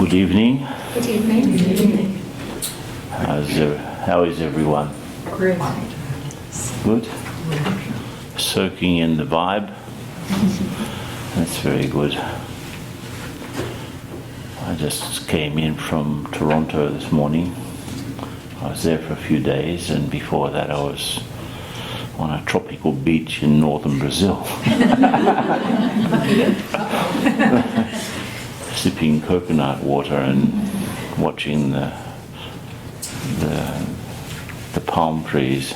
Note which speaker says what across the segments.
Speaker 1: Good evening.
Speaker 2: Good evening. Good evening.
Speaker 1: How is everyone?
Speaker 2: Great.
Speaker 1: Good? Soaking in the vibe? That's very good. I just came in from Toronto this morning. I was there for a few days, and before that I was on a tropical beach in northern Brazil. Sipping coconut water and watching the palm trees.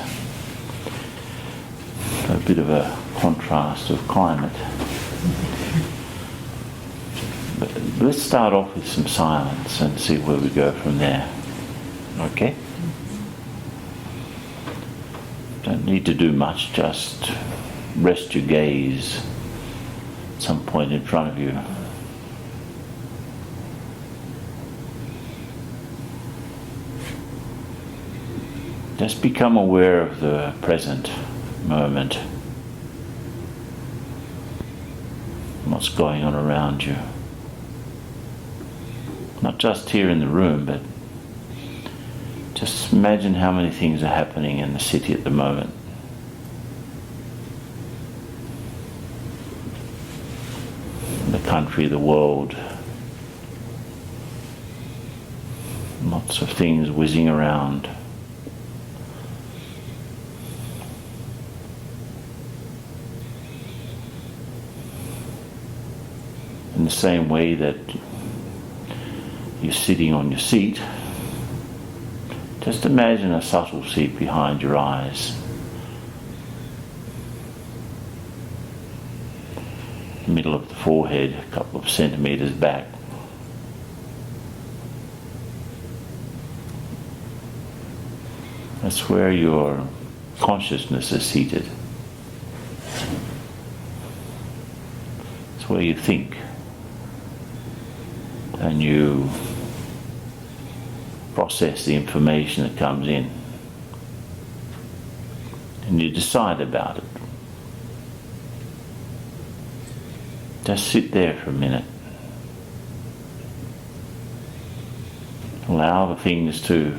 Speaker 1: A bit of a contrast of climate. But let's start off with some silence and see where we go from there. Okay? Don't need to do much, just rest your gaze at some point in front of you. Just become aware of the present moment. What's going on around you. Not just here in the room, but just imagine how many things are happening in the city at the moment. The country, the world. Lots of things whizzing around. In the same way that you're sitting on your seat, just imagine a subtle seat behind your eyes. Middle of the forehead, a couple of centimeters back. That's where your consciousness is seated. It's where you think. And you process the information that comes in. And you decide about it. Just sit there for a minute. Allow the things to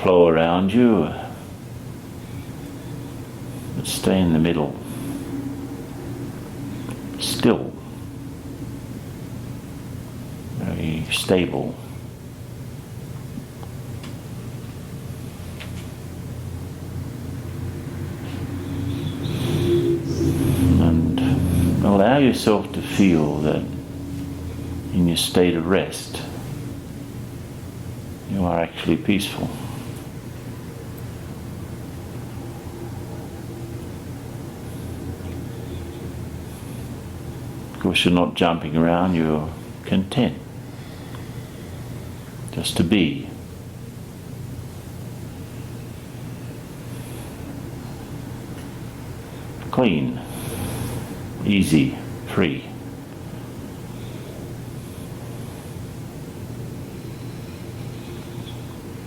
Speaker 1: flow around you, but stay in the middle. Still. Very stable. And allow yourself to feel that in your state of rest, you are actually peaceful. Of course, you're not jumping around, you're content. Just to be. Clean, easy, free.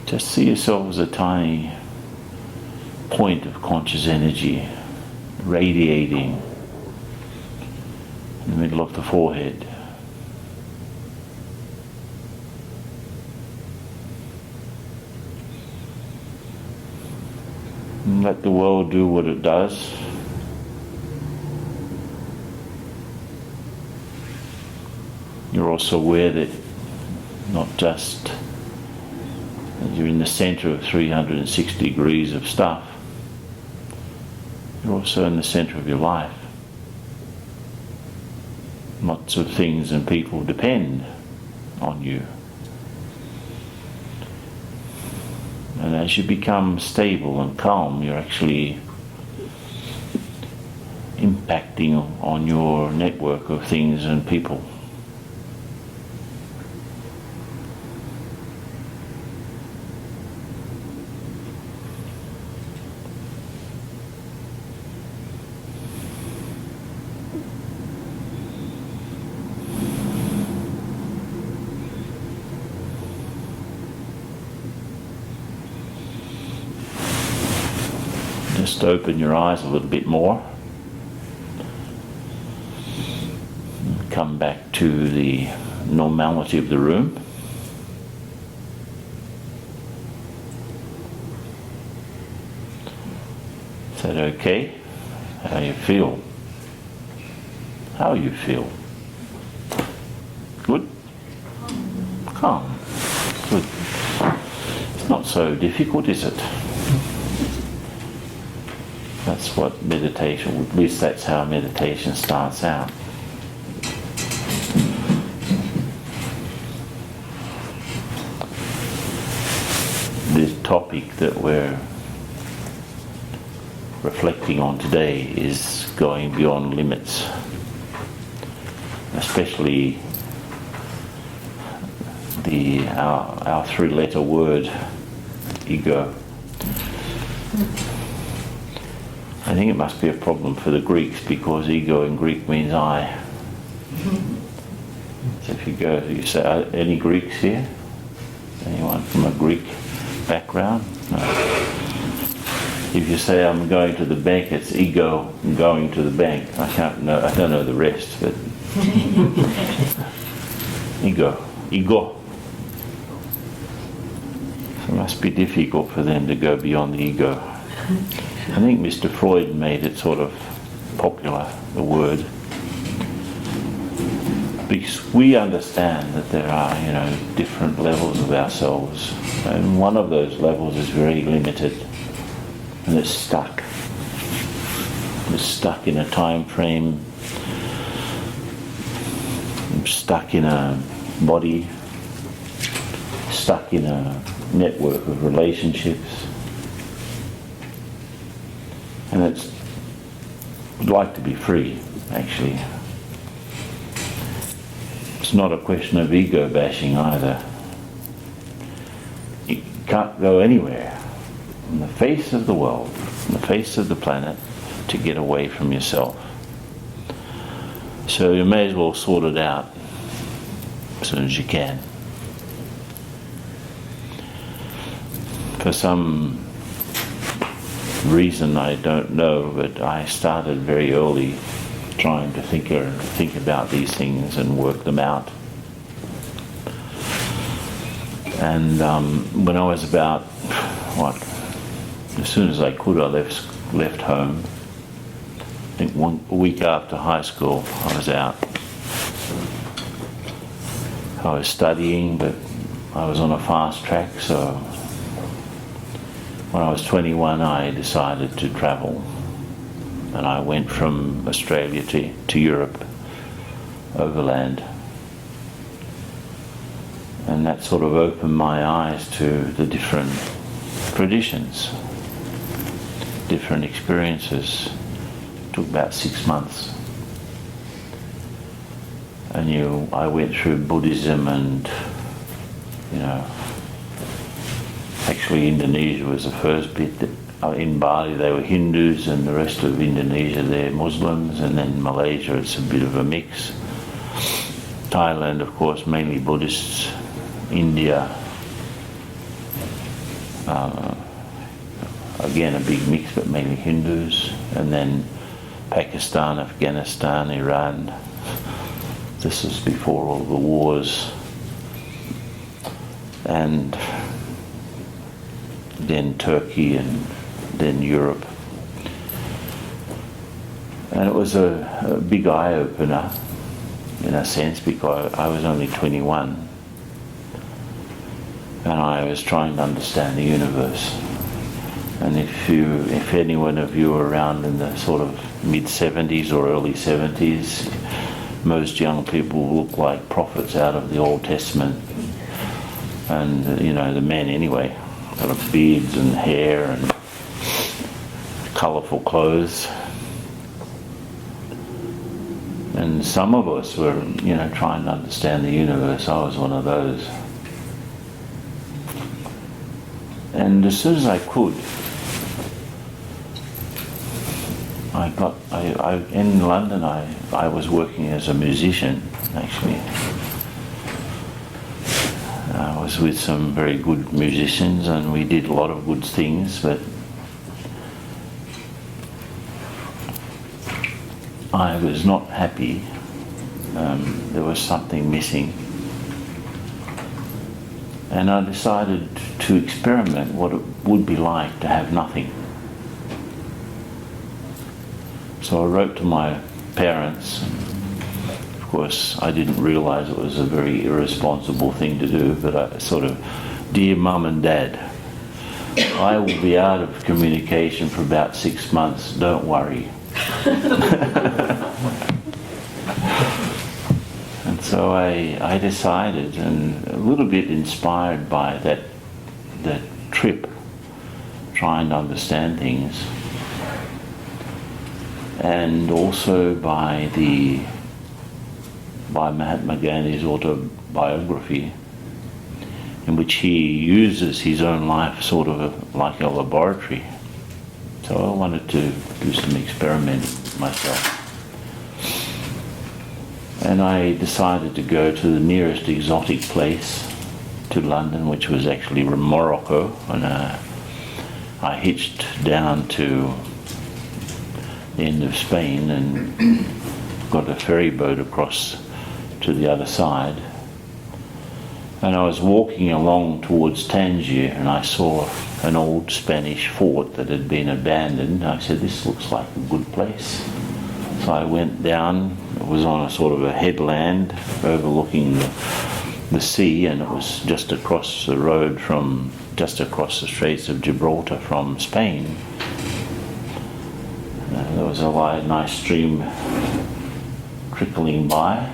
Speaker 1: Just see yourself as a tiny point of conscious energy radiating in the middle of the forehead. And let the world do what it does. You're also aware that not just that you're in the center of 360 degrees of stuff, you're also in the center of your life. Lots of things and people depend on you. And as you become stable and calm, you're actually impacting on your network of things and people. Just open your eyes a little bit more. Come back to the normality of the room. Is that okay? How you feel? How you feel? Good? Calm. Good. It's not so difficult, is it? That's what meditation, at least that's how meditation starts out. This topic that we're reflecting on today is going beyond limits, especially our three-letter word, ego. I think it must be a problem for the Greeks, because ego in Greek means I. So if you say, any Greeks here? Anyone from a Greek background? No. If you say I'm going to the bank, it's ego, I'm going to the bank. I don't know the rest, but ego. So it must be difficult for them to go beyond the ego. I think Mr. Freud made it sort of popular, the word, because we understand that there are, different levels of ourselves, and one of those levels is very limited, and it's stuck. It's stuck in a time frame, stuck in a body, stuck in a network of relationships. And would like to be free, actually. It's not a question of ego bashing either. You can't go anywhere on the face of the world, on the face of the planet, to get away from yourself. So you may as well sort it out as soon as you can. For some reason I don't know, but I started very early trying to think about these things and work them out. And when I was about, as soon as I could, I left home. I think a week after high school I was out. I was studying, but I was on a fast track, so when I was 21 I decided to travel, and I went from Australia to Europe overland, and that sort of opened my eyes to the different traditions, different experiences. It took about 6 months, and I went through Buddhism and actually Indonesia was the first bit. In Bali they were Hindus, and the rest of Indonesia they're Muslims, and then Malaysia it's a bit of a mix. Thailand, of course, mainly Buddhists. India, again a big mix, but mainly Hindus. And then Pakistan, Afghanistan, Iran. This is before all the wars. And then Turkey, and then Europe. And it was a big eye-opener, in a sense, because I was only 21. And I was trying to understand the universe. And if any one of you are around in the sort of mid-70s or early 70s, most young people look like prophets out of the Old Testament. And, the men anyway, got of beards and hair and colourful clothes. And some of us were, trying to understand the universe. I was one of those. And as soon as I could, in London I was working as a musician, actually. I was with some very good musicians, and we did a lot of good things, but I was not happy. There was something missing. And I decided to experiment what it would be like to have nothing. So I wrote to my parents. Of course, I didn't realize it was a very irresponsible thing to do, but I sort of, dear Mum and Dad, I will be out of communication for about 6 months, don't worry. And so I decided, and a little bit inspired by that trip, trying to understand things, and also by Mahatma Gandhi's autobiography, in which he uses his own life sort of like a laboratory. So I wanted to do some experiment myself. And I decided to go to the nearest exotic place to London, which was actually Morocco, and I hitched down to the end of Spain and got a ferry boat across to the other side. And I was walking along towards Tangier, and I saw an old Spanish fort that had been abandoned. I said, this looks like a good place. So I went down. It was on a sort of a headland overlooking the sea, and it was just across the road just across the Straits of Gibraltar from Spain. There was a nice stream trickling by.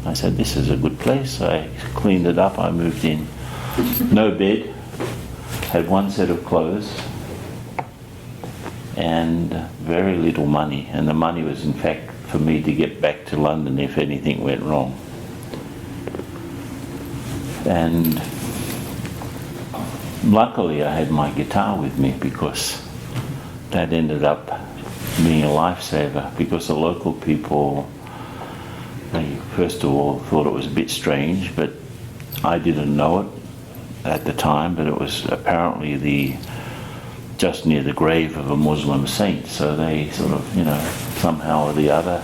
Speaker 1: I said, this is a good place. I cleaned it up, I moved in. No bed, had one set of clothes, and very little money. And the money was in fact for me to get back to London if anything went wrong. And luckily I had my guitar with me, because that ended up being a lifesaver, because the local people, they first of all thought it was a bit strange, but I didn't know it at the time, but it was apparently just near the grave of a Muslim saint, so they sort of, somehow or the other,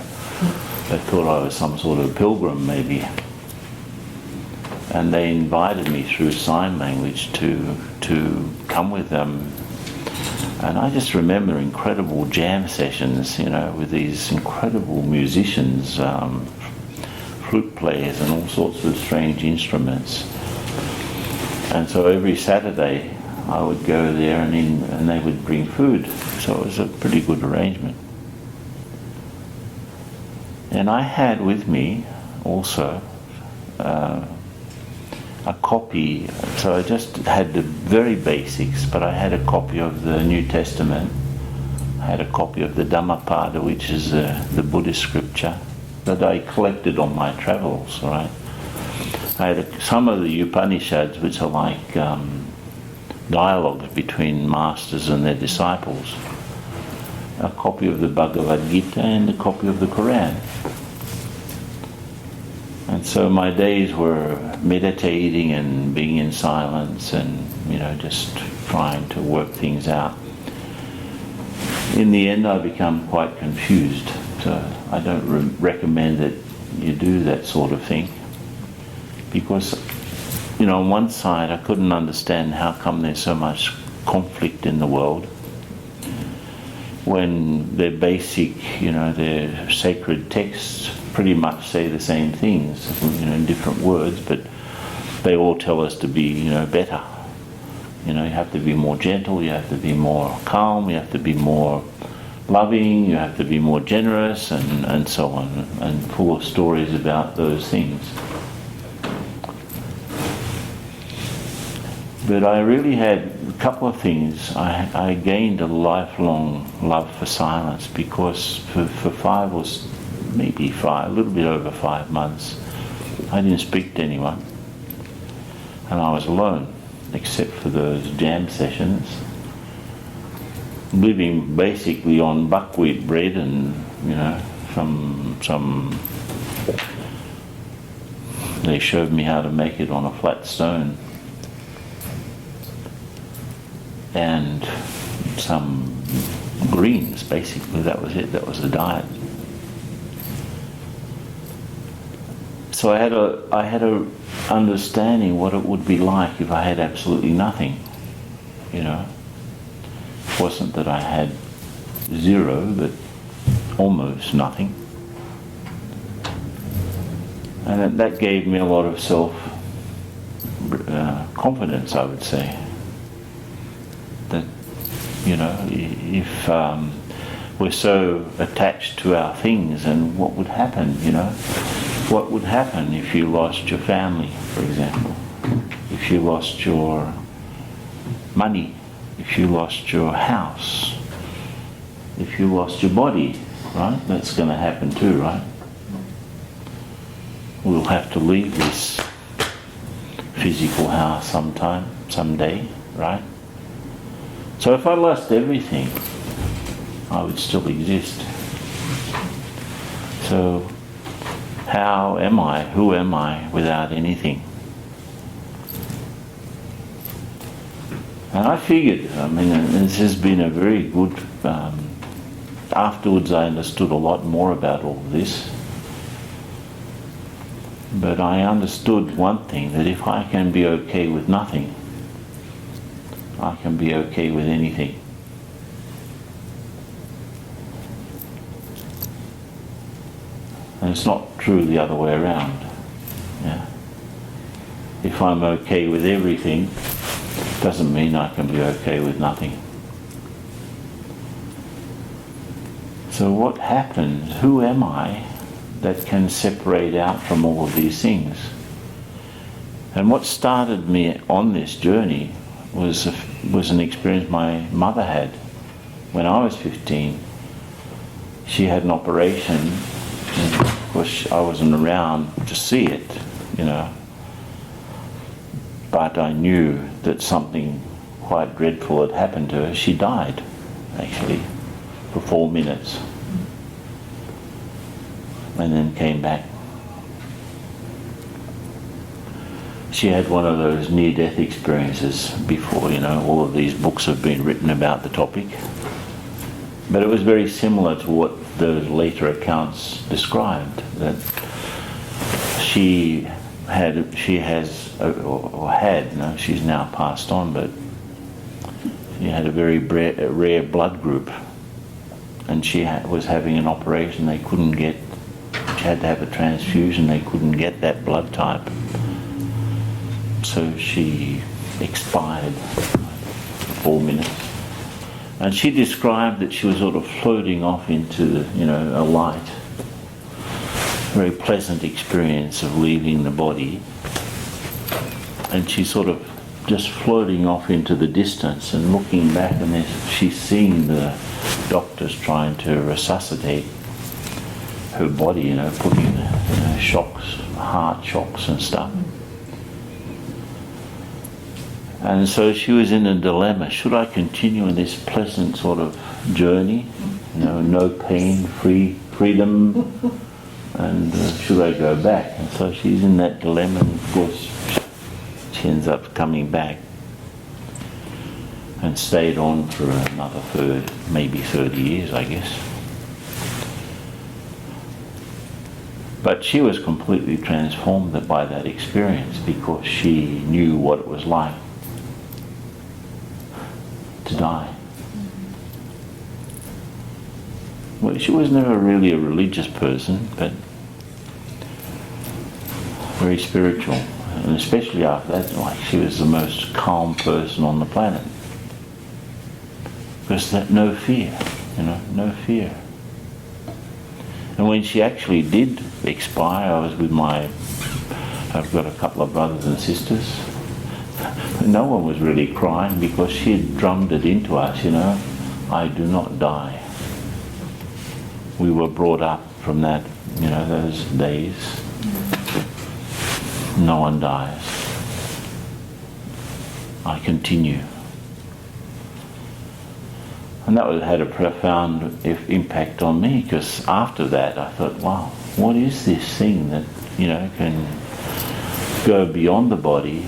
Speaker 1: they thought I was some sort of pilgrim maybe. And they invited me through sign language to come with them. And I just remember incredible jam sessions, with these incredible musicians, flute players and all sorts of strange instruments. And so every Saturday I would go there and they would bring food. So it was a pretty good arrangement. And I had with me also a copy, so I just had the very basics, but I had a copy of the New Testament. I had a copy of the Dhammapada, which is the Buddhist scripture that I collected on my travels, right? I had some of the Upanishads, which are like dialogues between masters and their disciples, a copy of the Bhagavad Gita and a copy of the Quran. And so my days were meditating and being in silence and, just trying to work things out. In the end, I become quite confused, so I don't recommend that you do that sort of thing, because, on one side I couldn't understand how come there's so much conflict in the world when their basic, their sacred texts pretty much say the same things, in different words, but they all tell us to be, better. You have to be more gentle, you have to be more calm, you have to be more loving, you have to be more generous, and so on, and full of stories about those things. But I really had a couple of things. I gained a lifelong love for silence, because for 5 or maybe 5, a little bit over 5 months, I didn't speak to anyone. And I was alone, except for those jam sessions, living basically on buckwheat bread and, some they showed me how to make it on a flat stone. And some greens, basically, that was it, that was the diet. So I had a understanding what it would be like if I had absolutely nothing. You know, it wasn't that I had zero, but almost nothing. And that gave me a lot of confidence, I would say. That, you know, if we're so attached to our things, and what would happen, you know? What would happen if you lost your family, for example? If you lost your money? If you lost your house? If you lost your body, right? That's going to happen too, right? We'll have to leave this physical house someday, right? So if I lost everything, I would still exist. So how am I, who am I without anything? And I figured, I mean, this has been a very good, afterwards I understood a lot more about all this. But I understood one thing, that if I can be okay with nothing, I can be okay with anything. And it's not true the other way around. Yeah. If I'm okay with everything, doesn't mean I can be okay with nothing. So what happens? Who am I that can separate out from all of these things? And what started me on this journey was an experience my mother had when I was 15. She had an operation, and of course I wasn't around to see it, you know, but I knew that something quite dreadful had happened to her. She died, actually, for 4 minutes, and then came back. She had one of those near-death experiences before, you know, all of these books have been written about the topic. But it was very similar to what those later accounts described, that she had, she's now passed on, but she had a very rare blood group, and she was having an operation. They couldn't get, she had to have a transfusion, they couldn't get that blood type. So she expired for 4 minutes. And she described that she was sort of floating off into, you know, a light, very pleasant experience of leaving the body. And she's sort of just floating off into the distance and looking back, and she's seeing the doctors trying to resuscitate her body, you know, putting, you know, shocks, heart shocks and stuff. And so she was in a dilemma. Should I continue in this pleasant sort of journey, you know, no pain, freedom, and should I go back? And so she's in that dilemma, and of course she ends up coming back and stayed on for another maybe 30 years, I guess. But she was completely transformed by that experience, because she knew what it was like to die. Well, she was never really a religious person, but very spiritual, and especially after that, like, she was the most calm person on the planet, because that no fear, you know, no fear. And when she actually did expire, I was with I've got a couple of brothers and sisters. No one was really crying, because she had drummed it into us, you know, I do not die. We were brought up from that, you know, those days. No one dies. I continue. And that had a profound impact on me, because after that I thought, wow, what is this thing that, you know, can go beyond the body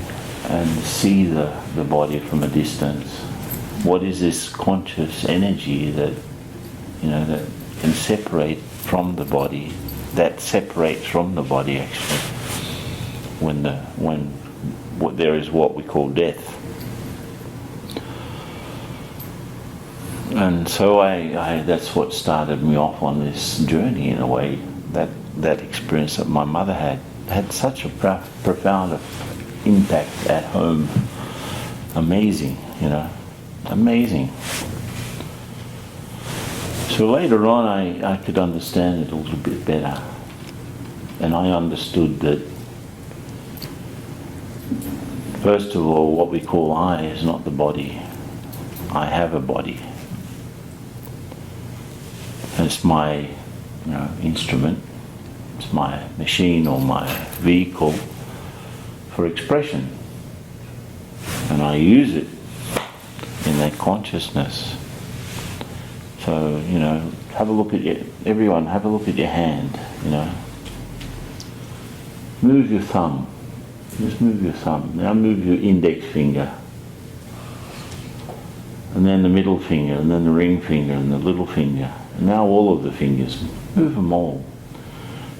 Speaker 1: and see the body from a distance? What is this conscious energy that, you know, that can separate from the body, that separates from the body actually? there is what we call death. And so I that's what started me off on this journey, in a way. That experience that my mother had such a profound impact at home. Amazing, amazing. So later on I could understand it a little bit better. And I understood that, first of all, what we call I is not the body. I have a body. And it's my instrument, it's my machine or my vehicle for expression. And I use it in that consciousness. So, have a look at everyone have a look at your hand, Move your thumb. Just move your thumb. Now move your index finger. And then the middle finger, and then the ring finger, and the little finger. And now all of the fingers. Move them all.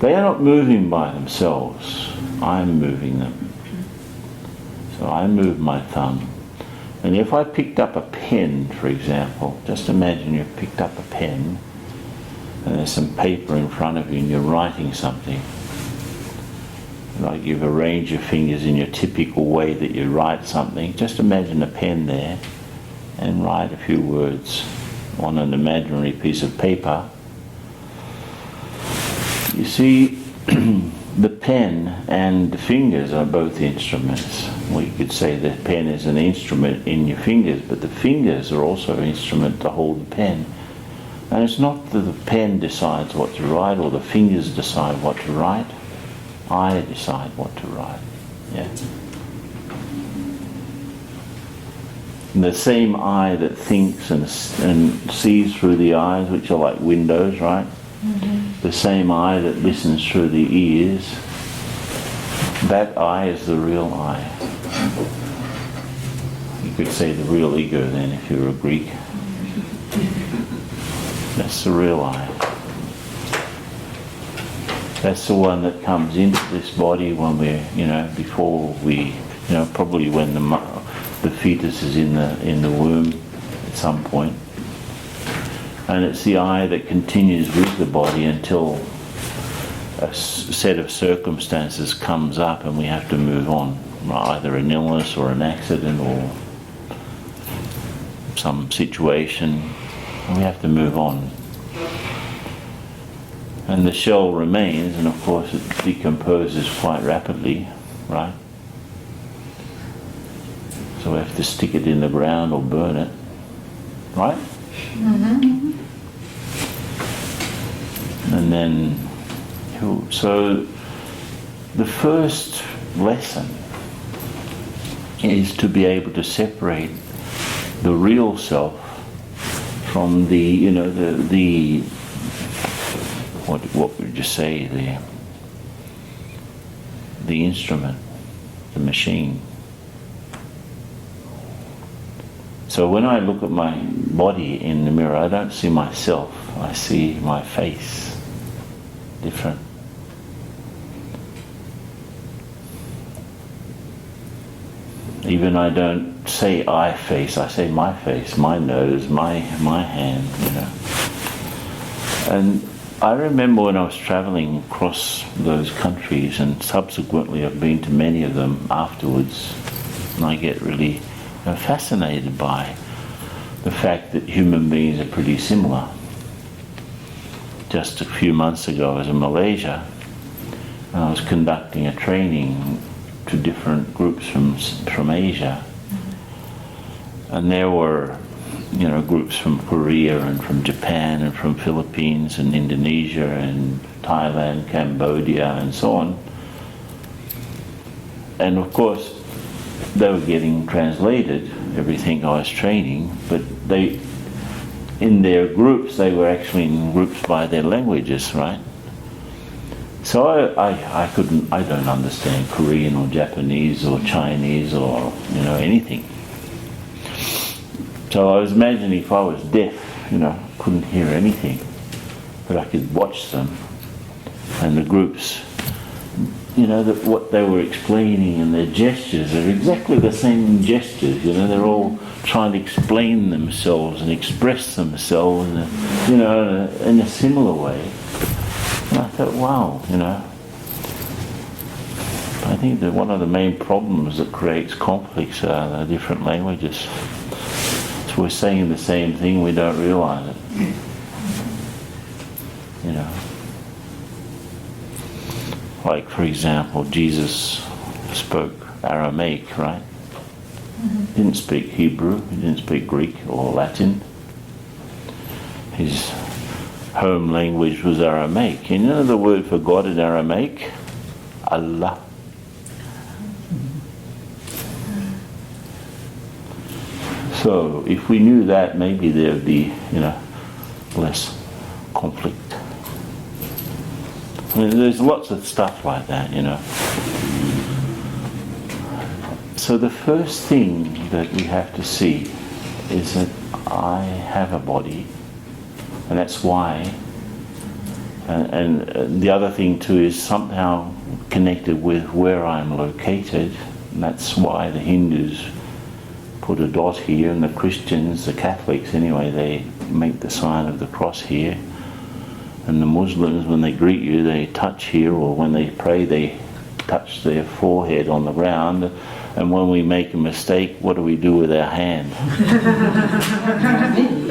Speaker 1: They are not moving by themselves. I'm moving them. So I move my thumb. And if I picked up a pen, for example, just imagine you've picked up a pen, and there's some paper in front of you, and you're writing something. Like you've arranged your fingers in your typical way that you write something. Just imagine a pen there and write a few words on an imaginary piece of paper. You see, the pen and the fingers are both instruments. Well, you could say the pen is an instrument in your fingers, but the fingers are also an instrument to hold the pen. And it's not that the pen decides what to write or the fingers decide what to write. I decide what to write. Yeah. And the same eye that thinks and sees through the eyes, which are like windows, right? Mm-hmm. The same eye that listens through the ears, that eye is the real I. You could say the real ego then, if you're a Greek. That's the real I. That's the one that comes into this body when we're, before we, probably when the fetus is in the womb at some point. And it's the I that continues with the body until a set of circumstances comes up and we have to move on. Either an illness or an accident or some situation. And we have to move on. And the shell remains, and of course it decomposes quite rapidly, right? So we have to stick it in the ground or burn it, right? Mm-hmm. And then, so the first lesson is to be able to separate the real self from the what would you say, the instrument, the machine. So when I look at my body in the mirror, I don't see myself, I see my face different. Even I don't say I face, I say my face, my nose, my hand, And I remember when I was traveling across those countries, and subsequently I've been to many of them afterwards, and I get really fascinated by the fact that human beings are pretty similar. Just a few months ago I was in Malaysia, and I was conducting a training to different groups from Asia, and there were groups from Korea and from Japan and from Philippines and Indonesia and Thailand, Cambodia and so on. And of course they were getting translated, everything I was training, but in their groups, they were actually in groups by their languages, right? So I don't understand Korean or Japanese or Chinese or, anything. So I was imagining if I was deaf, couldn't hear anything, but I could watch them, and the groups that what they were explaining and their gestures are exactly the same gestures. They're all trying to explain themselves and express themselves, in a similar way. And I thought, wow, I think that one of the main problems that creates conflicts are the different languages. So we're saying the same thing, we don't realize it. Like, for example, Jesus spoke Aramaic, right? He didn't speak Hebrew, he didn't speak Greek or Latin. His home language was Aramaic. You know the word for God in Aramaic? Allah. So if we knew that, maybe there would be, less conflict. I mean, there's lots of stuff like that, So the first thing that we have to see is that I have a body, and that's why. And the other thing too is somehow connected with where I'm located, and that's why the Hindus put a dot here, and the Christians, the Catholics anyway, they make the sign of the cross here. And the Muslims, when they greet you, they touch here, or when they pray, they touch their forehead on the ground. And when we make a mistake, what do we do with our hand?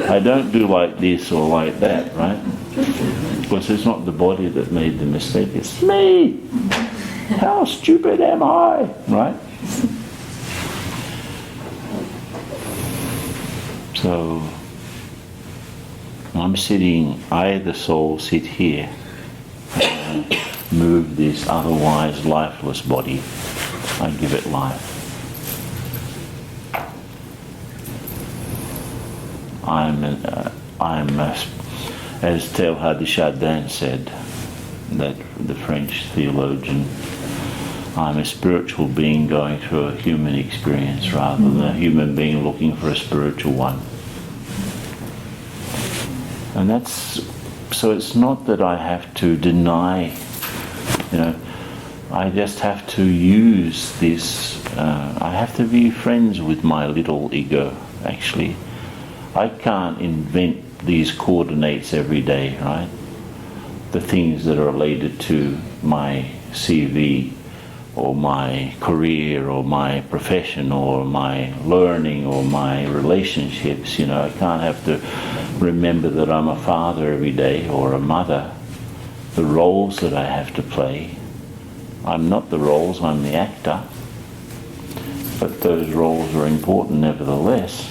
Speaker 1: I don't do like this or like that, right? Because it's not the body that made the mistake, it's me! How stupid am I? Right? So, I'm sitting, I the soul sit here, and move this otherwise lifeless body. I give it life. I'm as Teilhard de Chardin said, that the French theologian, I'm a spiritual being going through a human experience rather than a human being looking for a spiritual one. And that's, so it's not that I have to deny, I just have to use this, I have to be friends with my little ego, actually. I can't invent these coordinates every day, right? The things that are related to my CV, or my career, or my profession, or my learning, or my relationships. I can't have to remember that I'm a father every day, or a mother. The roles that I have to play. I'm not the roles, I'm the actor. But those roles are important nevertheless.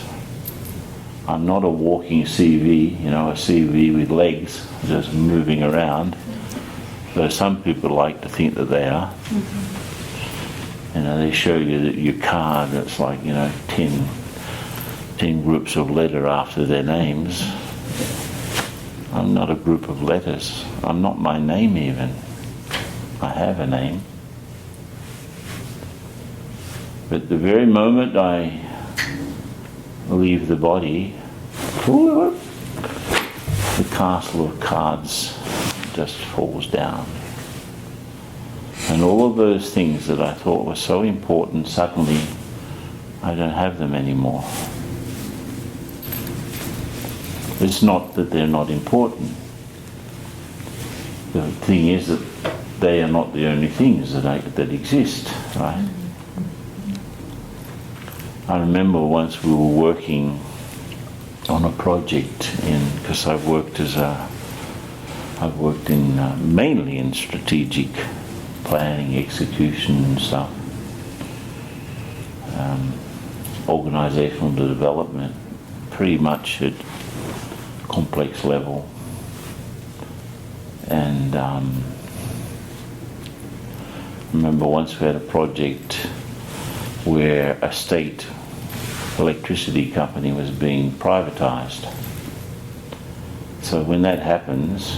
Speaker 1: I'm not a walking CV, a CV with legs just moving around. Though some people like to think that they are. They show you that your card, it's like, 10 groups of letter after their names. I'm not a group of letters. I'm not my name even. I have a name. But the very moment I leave the body, the castle of cards just falls down. And all of those things that I thought were so important, suddenly I don't have them anymore. It's not that they're not important. The thing is that they are not the only things that exist, right? I remember once we were working on a project because I've worked mainly in strategic planning, execution and stuff, organizational development, pretty much at complex level. And remember once we had a project where a state electricity company was being privatized. So when that happens,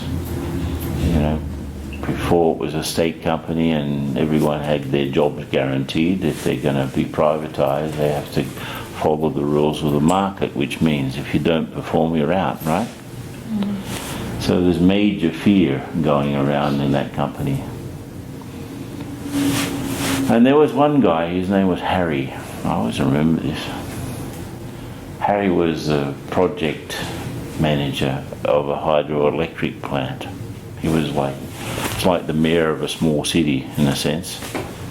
Speaker 1: before it was a state company and everyone had their jobs guaranteed. If they're going to be privatized, they have to follow the rules of the market, which means if you don't perform, you're out, right? So there's major fear going around in that company. And there was one guy, his name was Harry. I always remember this. Harry was a project manager of a hydroelectric plant. He was it's like the mayor of a small city in a sense,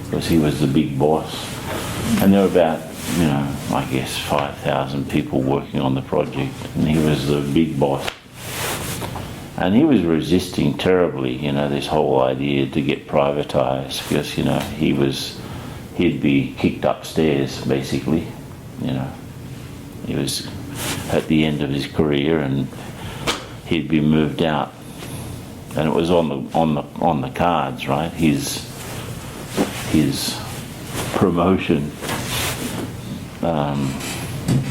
Speaker 1: because he was the big boss. And there were about, I guess 5,000 people working on the project, and he was the big boss. And he was resisting terribly, this whole idea to get privatized, because, he'd be kicked upstairs, basically, He was at the end of his career, and he'd be moved out. And it was on the cards, right? His promotion,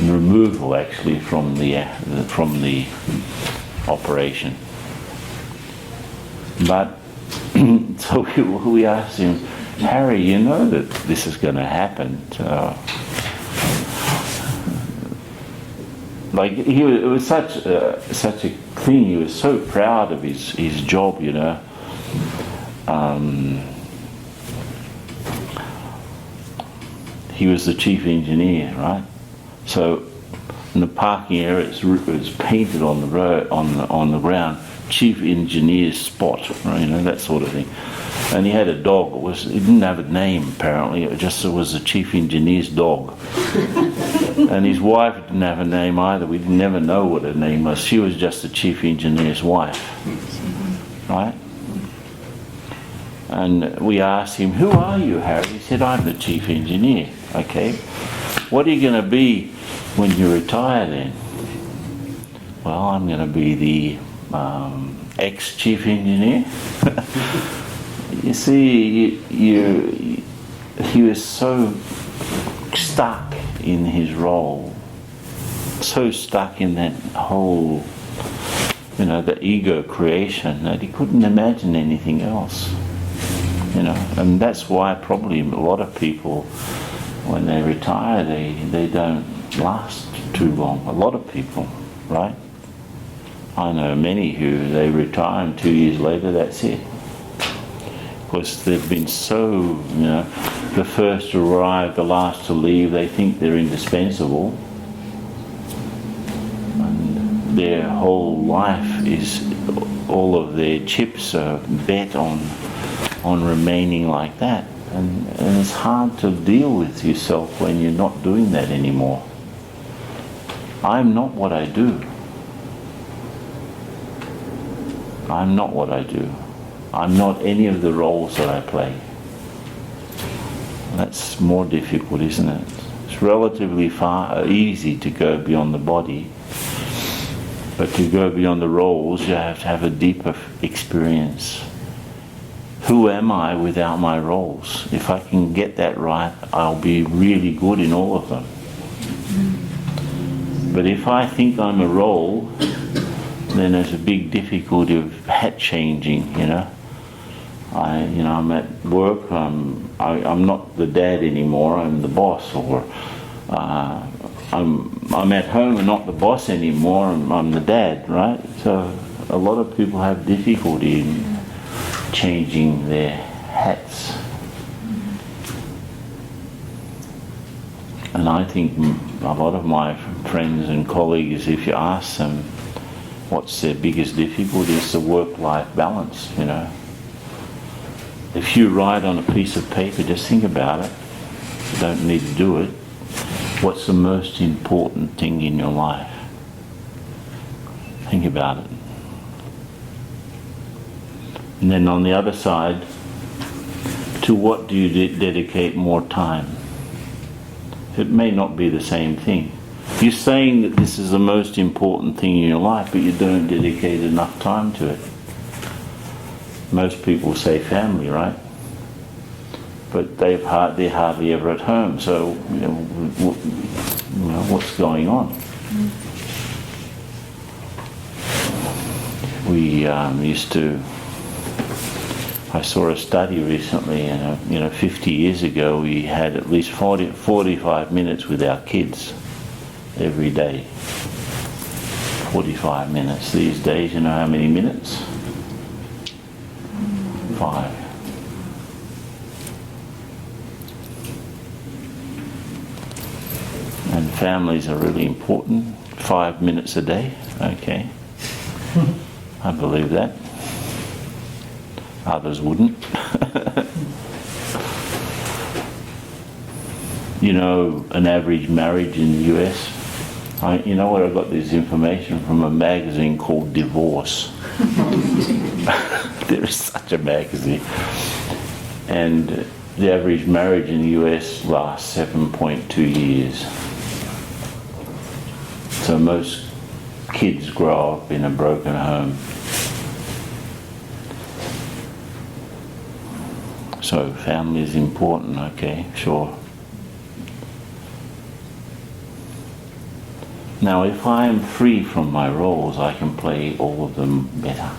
Speaker 1: removal actually from the operation. But so we asked him, Harry, you know that this is going to happen. It was such a thing. He was so proud of his job, He was the chief engineer, right? So in the parking area, it was painted on the road, on the ground, chief engineer's spot, right? That sort of thing. And he had a dog. It didn't have a name apparently. It was the chief engineer's dog. And his wife didn't have a name either. We never know what her name was. She was just the chief engineer's wife, right? And we asked him, "Who are you, Harry?" He said, "I'm the chief engineer." Okay. What are you going to be when you retire then? Well, I'm going to be the ex-chief engineer. You see, he was so stuck in his role, so stuck in that whole, the ego creation, that he couldn't imagine anything else. And that's why probably a lot of people, when they retire, they don't last too long. A lot of people, right? I know many who they retire and 2 years later, that's it. Because they've been so, the first to arrive, the last to leave, they think they're indispensable. And their whole life is, all of their chips are bet on remaining like that. And it's hard to deal with yourself when you're not doing that anymore. I'm not what I do. I'm not what I do. I'm not any of the roles that I play. That's more difficult, isn't it? It's relatively easy to go beyond the body, but to go beyond the roles, you have to have a deeper experience. Who am I without my roles? If I can get that right, I'll be really good in all of them. But if I think I'm a role, then there's a big difficulty of hat changing, I'm at work, I'm not the dad anymore, I'm the boss, or I'm at home and not the boss anymore, I'm the dad, right? So a lot of people have difficulty in changing their hats. And I think a lot of my friends and colleagues, if you ask them what's their biggest difficulty, it's the work-life balance, If you write on a piece of paper, just think about it. You don't need to do it. What's the most important thing in your life? Think about it. And then on the other side, to what do you dedicate more time? It may not be the same thing. You're saying that this is the most important thing in your life, but you don't dedicate enough time to it. Most people say family, right? But they're hardly ever at home. So, what's going on? We I saw a study recently, and 50 years ago we had at least 45 minutes with our kids every day. 45 minutes. These days, you know how many minutes? 5. families are really important. 5 minutes a day, okay. I believe that. Others wouldn't. You know, an average marriage in the US, you know where I got this information from? A magazine called Divorce. There is such a magazine. And the average marriage in the US lasts 7.2 years. So most kids grow up in a broken home. So family is important, okay, sure. Now if I am free from my roles, I can play all of them better.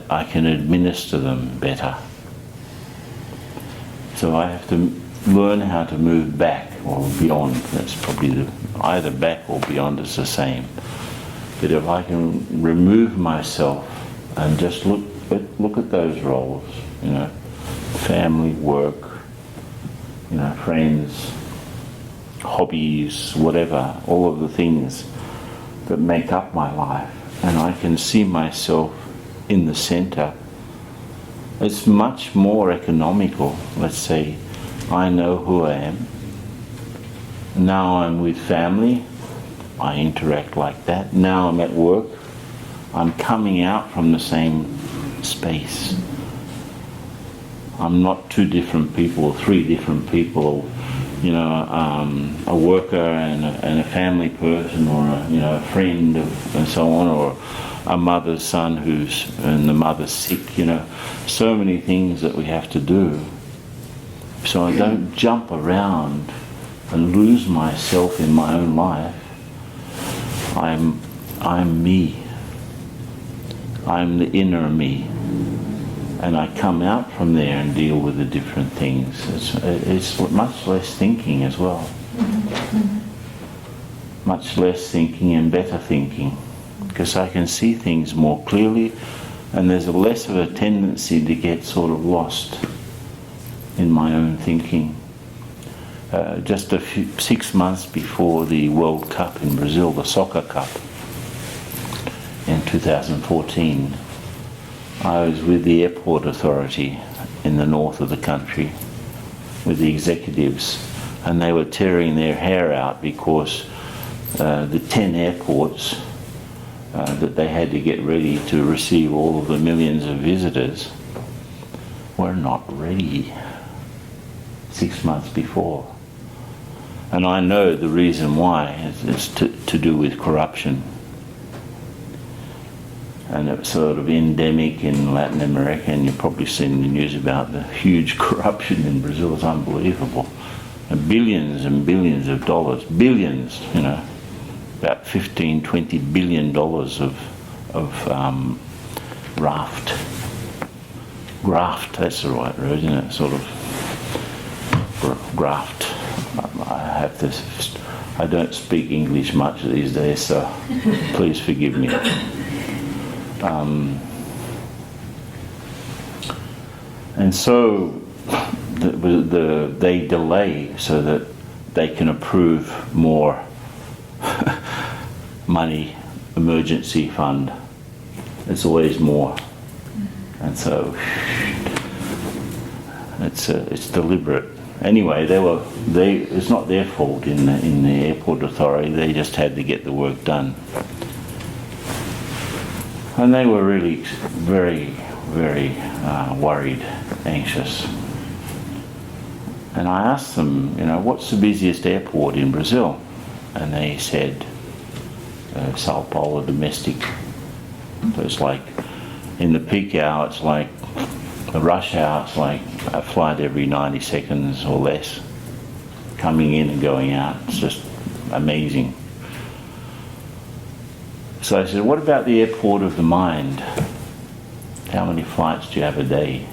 Speaker 1: I can administer them better. So I have to learn how to move back or beyond. That's probably either back or beyond is the same. But if I can remove myself and just look at those roles, you know, family, work, you know, friends, hobbies, whatever, all of the things that make up my life, and I can see myself in the center, it's much more economical. Let's say I know who I am. Now I'm with family, I interact like that. Now I'm at work, I'm coming out from the same space. I'm not two different people, three different people, you know, a worker and a family person, or a friend and so on, or a mother's son and the mother's sick, you know, so many things that we have to do. So I don't jump around and lose myself in my own life. I'm me. I'm the inner me. And I come out from there and deal with the different things. It's much less thinking as well. Much less thinking and better thinking. Because I can see things more clearly, and there's less of a tendency to get sort of lost in my own thinking. Just 6 months before the World Cup in Brazil, the Soccer Cup, in 2014, I was with the airport authority in the north of the country, with the executives, and they were tearing their hair out because the 10 airports that they had to get ready to receive all of the millions of visitors were not ready 6 months before. And I know the reason why is to do with corruption. And it's sort of endemic in Latin America, and you've probably seen the news about the huge corruption in Brazil. It's unbelievable. And billions of dollars, billions, you know, about 15-20 billion dollars of graft, that's the right word, isn't it? Sort of graft. I don't speak English much these days, so please forgive me. And so they delay so that they can approve more money, emergency fund. There's always more, and so it's deliberate. Anyway, it's not their fault in the airport authority. They just had to get the work done. And they were really very, very worried, anxious. And I asked them, you know, what's the busiest airport in Brazil? And they said, Sao Paulo domestic. So it's like, in the peak hour, it's like, the rush hour, it's like a flight every 90 seconds or less, coming in and going out. It's just amazing. So I said, what about the airport of the mind? How many flights do you have a day?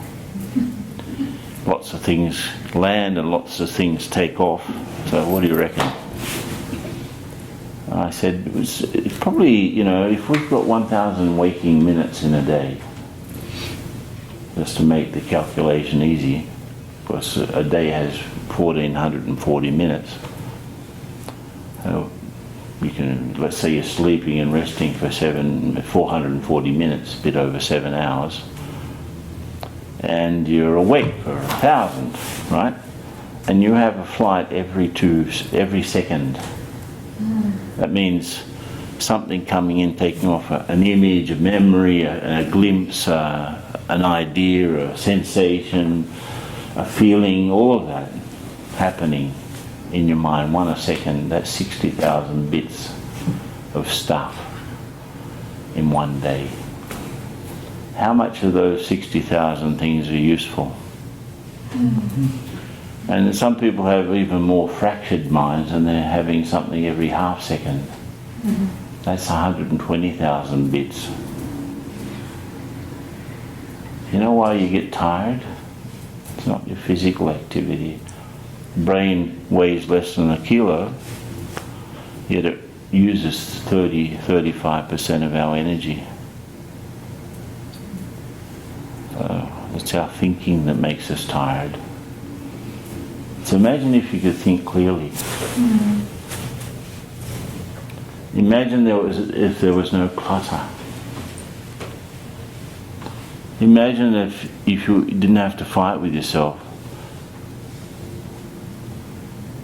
Speaker 1: Lots of things land and lots of things take off. So what do you reckon? And I said, it's probably, you know, if we've got 1,000 waking minutes in a day, just to make the calculation easy, because a day has 1440 minutes. You can, let's say you're sleeping and resting for 440 minutes, a bit over 7 hours, and you're awake for 1,000, right? And you have a flight every second. That means something coming in, taking off, an image, a memory, a glimpse, an idea, a sensation, a feeling, all of that happening in your mind, 1 a second. That's 60,000 bits of stuff in one day. How much of those 60,000 things are useful? And some people have even more fractured minds, and they're having something every half second. That's 120,000 bits. You know why you get tired? It's not your physical activity. Brain weighs less than a kilo, yet it uses 35% of our energy. It's our thinking that makes us tired. So imagine if you could think clearly. Imagine if there was no clutter. Imagine if you didn't have to fight with yourself.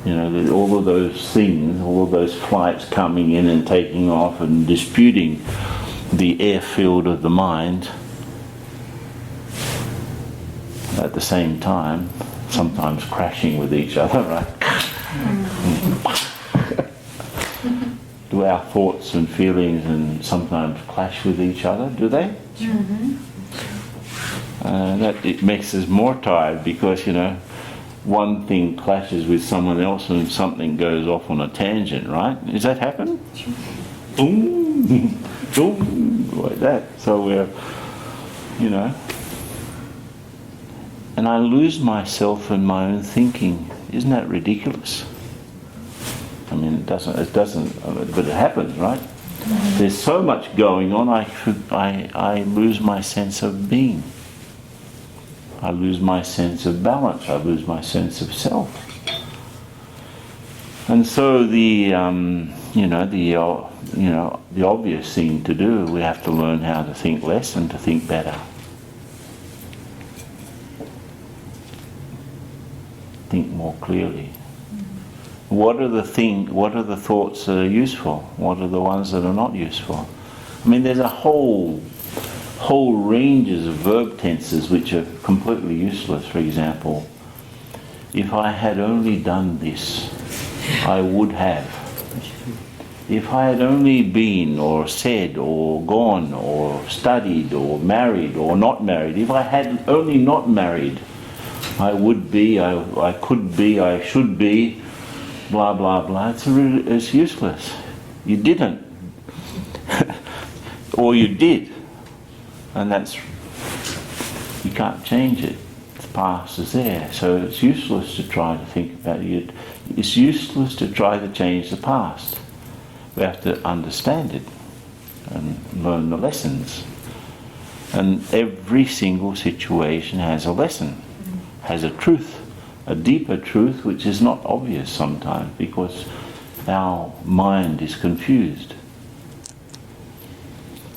Speaker 1: You know, all of those things, all of those flights coming in and taking off and disputing the airfield of the mind at the same time, sometimes crashing with each other, right? Do our thoughts and feelings and sometimes clash with each other, do they? That it makes us more tired because, you know, one thing clashes with someone else and something goes off on a tangent, right? Does that happen? Boom, boom, like that. So we're, you know, and I lose myself in my own thinking. Isn't that ridiculous? I mean, it doesn't, but it happens, right? There's so much going on, I lose my sense of being. I lose my sense of balance. I lose my sense of self. And so the obvious thing to do, we have to learn how to think less and to think better. Think more clearly. What are the thoughts that are useful? What are the ones that are not useful? I mean, there's a whole ranges of verb tenses which are completely useless. For example, if I had only done this, I would have. If I had only been or said or gone or studied or married or not married, if I had only not married, I would be, I could be, I should be, blah, blah, blah. It's useless. You didn't. Or you did. And that's, you can't change it. The past is there. So it's useless to try to think about it. It's useless to try to change the past. We have to understand it and learn the lessons. And every single situation has a lesson, has a truth, a deeper truth which is not obvious sometimes because our mind is confused.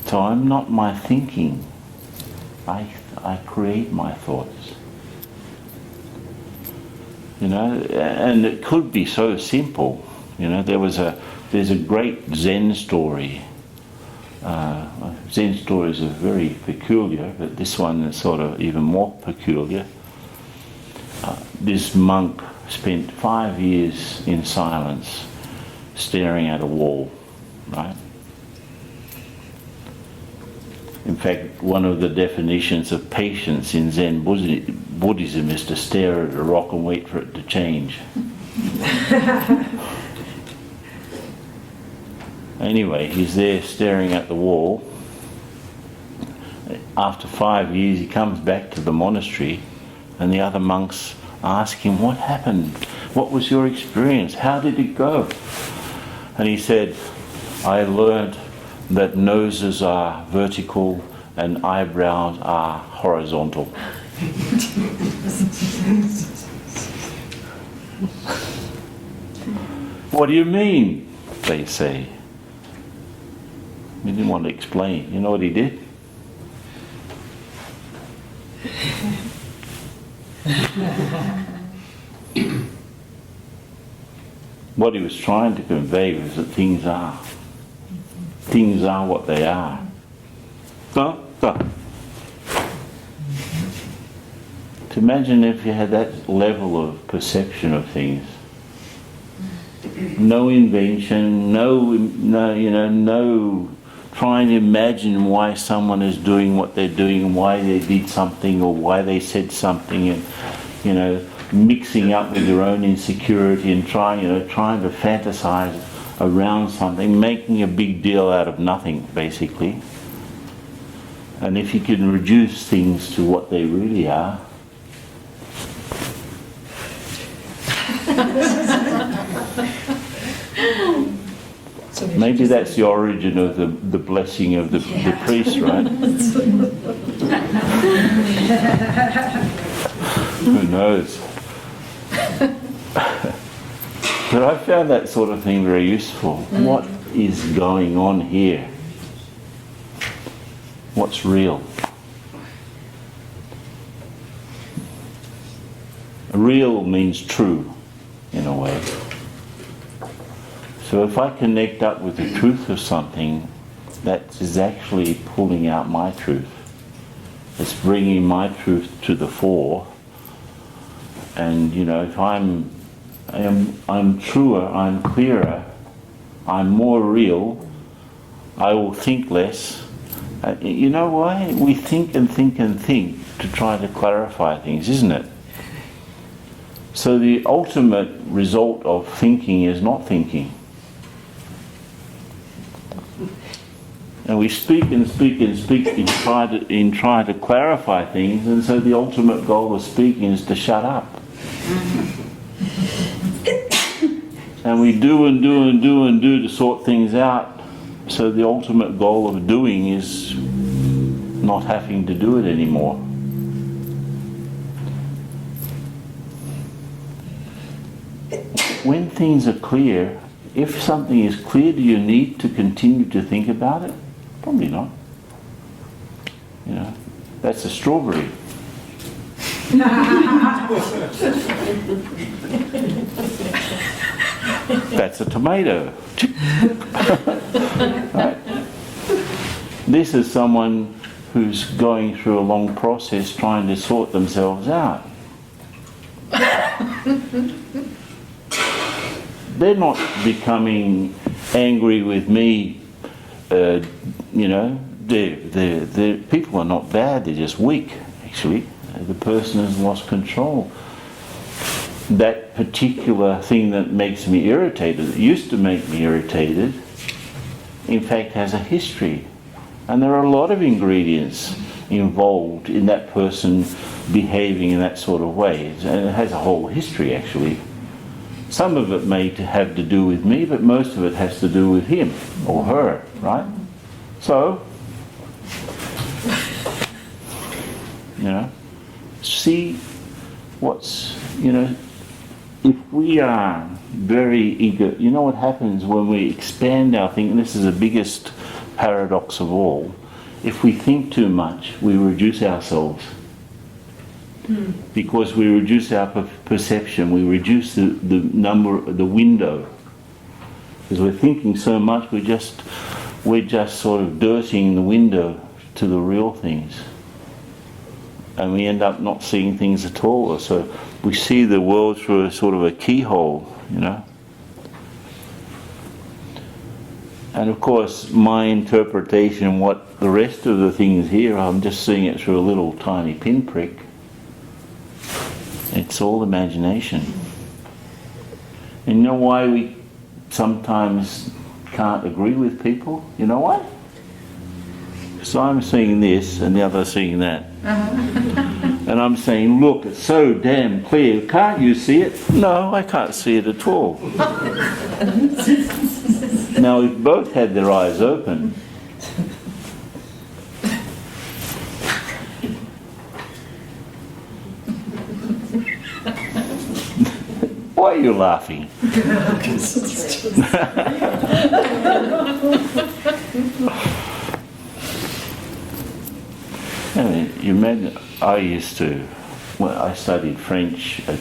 Speaker 1: So I'm not my thinking. I create my thoughts. You know, and it could be so simple. You know, there's a great Zen story. Zen stories are very peculiar, but this one is sort of even more peculiar. This monk spent 5 years in silence, staring at a wall, right? In fact, one of the definitions of patience in Zen Buddhism is to stare at a rock and wait for it to change. Anyway, he's there staring at the wall. After 5 years, he comes back to the monastery, and the other monks ask him, "What happened? What was your experience? How did it go?" And he said, "I learned that noses are vertical and eyebrows are horizontal." What do you mean? They say. He didn't want to explain. You know what he did? What he was trying to convey was that things are. Things are what they are. So, to imagine if you had that level of perception of things. No invention, no trying to imagine why someone is doing what they're doing and why they did something or why they said something, and mixing up with your own insecurity and trying to fantasize around something, making a big deal out of nothing, basically. And if you can reduce things to what they really are, maybe that's the origin of the blessing of the priest, right? Who knows? But I found that sort of thing very useful. What is going on here? What's real? Real means true, in a way. So if I connect up with the truth of something, that is actually pulling out my truth. It's bringing my truth to the fore. And if I'm truer, I'm clearer, I'm more real, I will think less. You know why? We think and think and think to try to clarify things, isn't it? So the ultimate result of thinking is not thinking. And we speak and speak and speak in trying to clarify things, and so the ultimate goal of speaking is to shut up. And we do and do and do and do to sort things out, so the ultimate goal of doing is not having to do it anymore. When things are clear, if something is clear, do you need to continue to think about it? Probably not. That's a strawberry. That's a tomato. Right? This is someone who's going through a long process trying to sort themselves out. They're not becoming angry with me, the people are not bad, they're just weak, actually. The person has lost control. That particular thing that makes me irritated, that used to make me irritated, in fact has a history. And there are a lot of ingredients involved in that person behaving in that sort of way. And it has a whole history, actually. Some of it may have to do with me, but most of it has to do with him or her, right? So, see what's, if we are very eager, what happens when we expand our thinking, and this is the biggest paradox of all, if we think too much, we reduce ourselves. Because we reduce our perception, we reduce the window. Because we're thinking so much, we're just sort of dirtying the window to the real things. And we end up not seeing things at all. So we see the world through a sort of a keyhole, And of course, my interpretation, what the rest of the things here, I'm just seeing it through a little tiny pinprick. It's all imagination. And you know why we sometimes can't agree with people? You know why? Because I'm seeing this and the other seeing that. And I'm saying, look, it's so damn clear. Can't you see it? No, I can't see it at all. Now, if both had their eyes open, Why are you laughing? I mean, you imagine, I studied French at,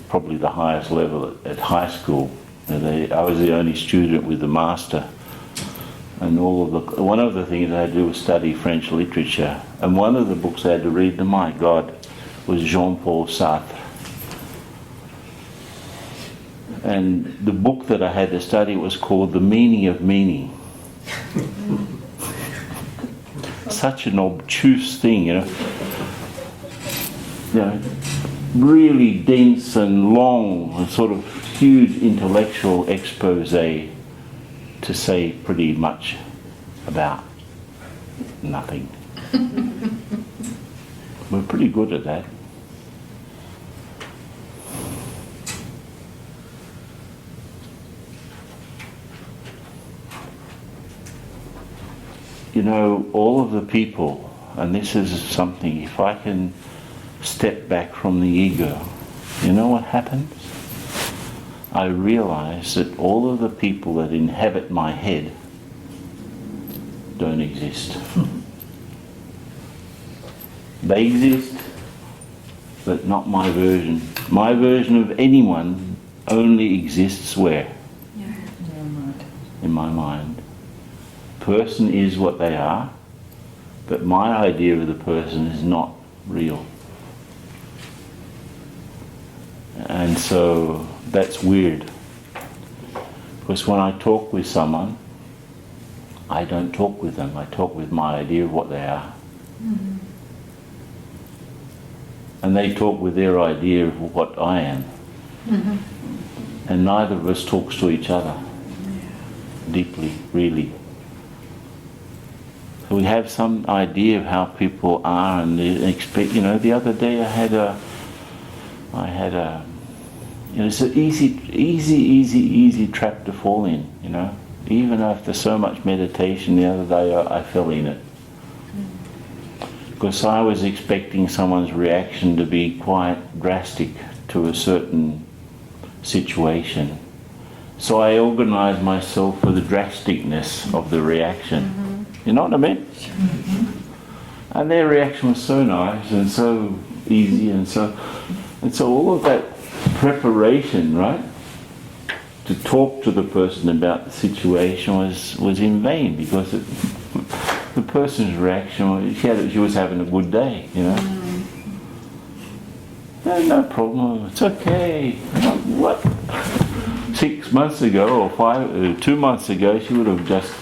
Speaker 1: probably the highest level at high school. I was the only student with a master. And one of the things I had to do was study French literature. And one of the books I had to read, my God, was Jean-Paul Sartre. And the book that I had to study was called The Meaning of Meaning. Such an obtuse thing, really dense and long, and sort of huge intellectual expose to say pretty much about nothing. We're pretty good at that. All of the people, and this is something, if I can step back from the ego, you know what happens? I realize that all of the people that inhabit my head don't exist. They exist, but not my version. My version of anyone only exists where? In my mind. Person is what they are, but my idea of the person is not real. And so that's weird. Because when I talk with someone, I don't talk with them, I talk with my idea of what they are. Mm-hmm. And they talk with their idea of what I am. Mm-hmm. And neither of us talks to each other deeply, really. So we have some idea of how people are, and they expect. The other day I had a. It's an easy trap to fall in. Even after so much meditation, the other day I fell in it. Because I was expecting someone's reaction to be quite drastic to a certain situation. So I organised myself for the drasticness of the reaction. Mm-hmm. You know what I mean? Mm-hmm. And their reaction was so nice and so easy, and so all of that preparation, right, to talk to the person about the situation was in vain, because the person's reaction was she was having a good day, No problem, it's okay. What? 6 months ago or 2 months ago, she would have just,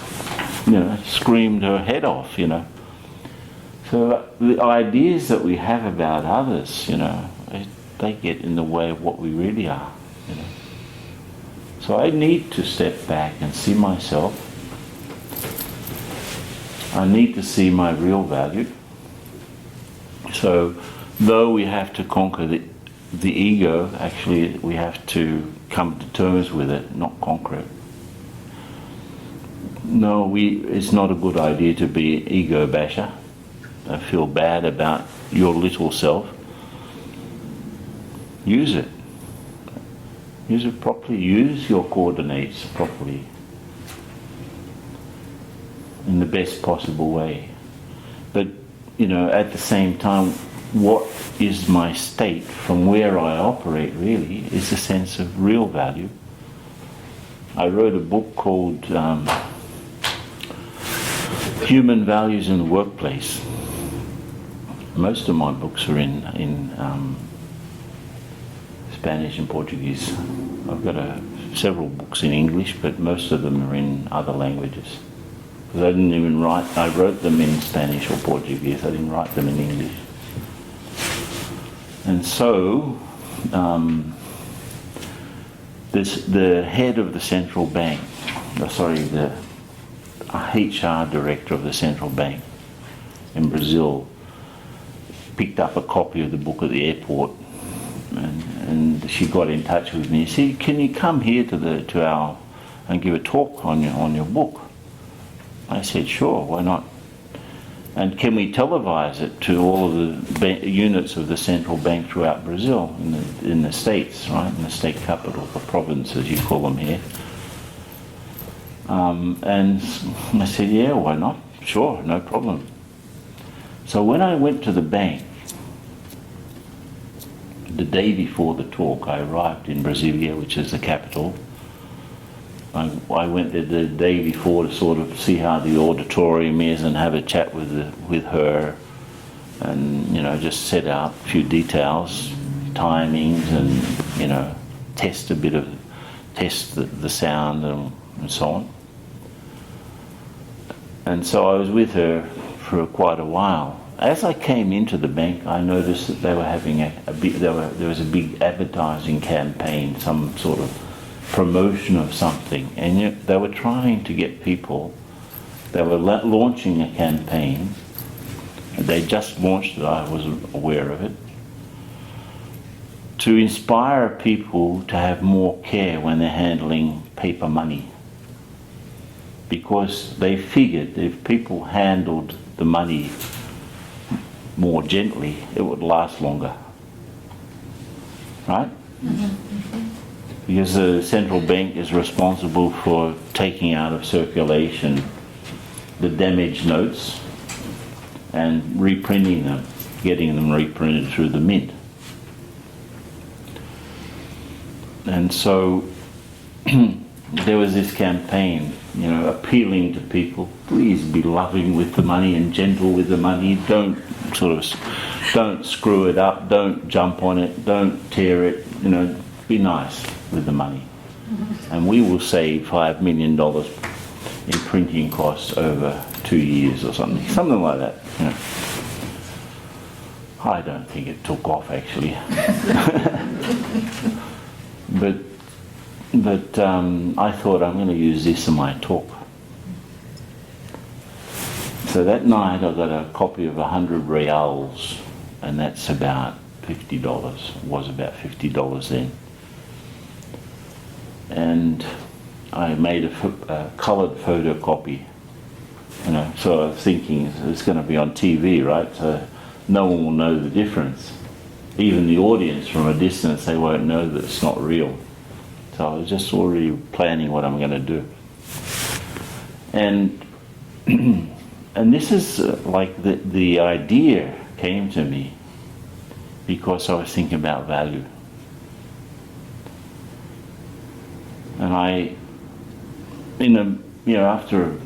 Speaker 1: screamed her head off, So the ideas that we have about others, they get in the way of what we really are, So I need to step back and see myself. I need to see my real value. So though we have to conquer the ego, actually we have to come to terms with it, not conquer it. No, it's not a good idea to be ego basher. I feel bad about your little self. Use it. Use it properly. Use your coordinates properly. In the best possible way. But, at the same time, what is my state from where I operate really is a sense of real value. I wrote a book called Human Values in the Workplace. Most of my books are in Spanish and Portuguese. I've got several books in English, but most of them are in other languages. Because I didn't even I wrote them in Spanish or Portuguese, I didn't write them in English. And so, the head of the central bank, the HR director of the central bank in Brazil picked up a copy of the book at the airport, and she got in touch with me. She said, "Can you come here and give a talk on your book?" I said, "Sure, why not?" And can we televise it to all of the units of the central bank throughout Brazil, in the states, right, in the state capital, the province as you call them here. And I said, yeah, why not? Sure, no problem. So when I went to the bank, the day before the talk, I arrived in Brasilia, which is the capital. I went there the day before to sort of see how the auditorium is and have a chat with her, and just set out a few details, timings, and test the sound and so on. And so I was with her for quite a while. As I came into the bank, I noticed that they were having there was a big advertising campaign, some sort of promotion of something, and they were trying to get people. They were launching a campaign. They just launched it, I wasn't aware of it, to inspire people to have more care when they're handling paper money. Because they figured if people handled the money more gently, it would last longer. Right? Because the central bank is responsible for taking out of circulation the damaged notes and reprinting them, getting them reprinted through the mint. And so there was this campaign, appealing to people, please be loving with the money and gentle with the money, don't screw it up, don't jump on it, don't tear it, be nice with the money. And we will save $5 million in printing costs over 2 years or something like that. I don't think it took off actually. But I thought I'm going to use this in my talk. So that night I got a copy of 100 reals, and that's about $50, was about $50 then. And I made a coloured photocopy, so I was thinking it's going to be on TV, right? So no one will know the difference. Even the audience from a distance, they won't know that it's not real. So I was just already planning what I'm going to do. And this is like the idea came to me because I was thinking about value. And after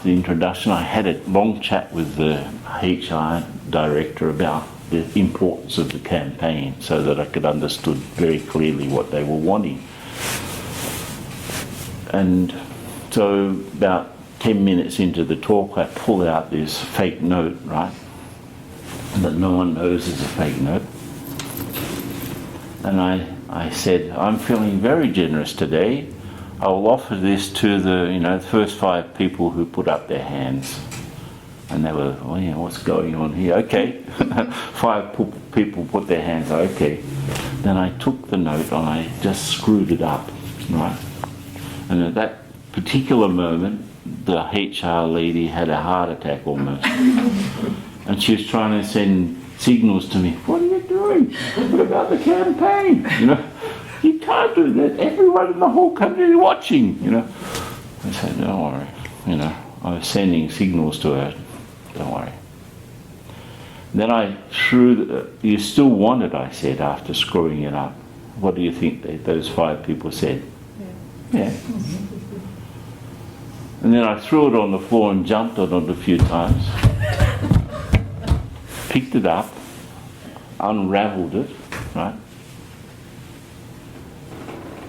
Speaker 1: the introduction, I had a long chat with the HR director about the importance of the campaign, so that I could understood very clearly what they were wanting. And so about 10 minutes into the talk, I pulled out this fake note, right, that no one knows is a fake note. And I said, I'm feeling very generous today. I will offer this to the first 5 people who put up their hands. And they were, what's going on here? Okay. 5 people put their hands, okay. Then I took the note and I just screwed it up, right? And at that particular moment, the HR lady had a heart attack almost. And she was trying to send signals to me, what are you doing? What about the campaign? You can't do that. Everyone in the whole country is watching, I said, don't worry, I was sending signals to her, don't worry. Then I threw, you still want it, I said, after screwing it up. What do you think those 5 people said? Yeah. And then I threw it on the floor and jumped on it a few times. Picked it up, unraveled it, right?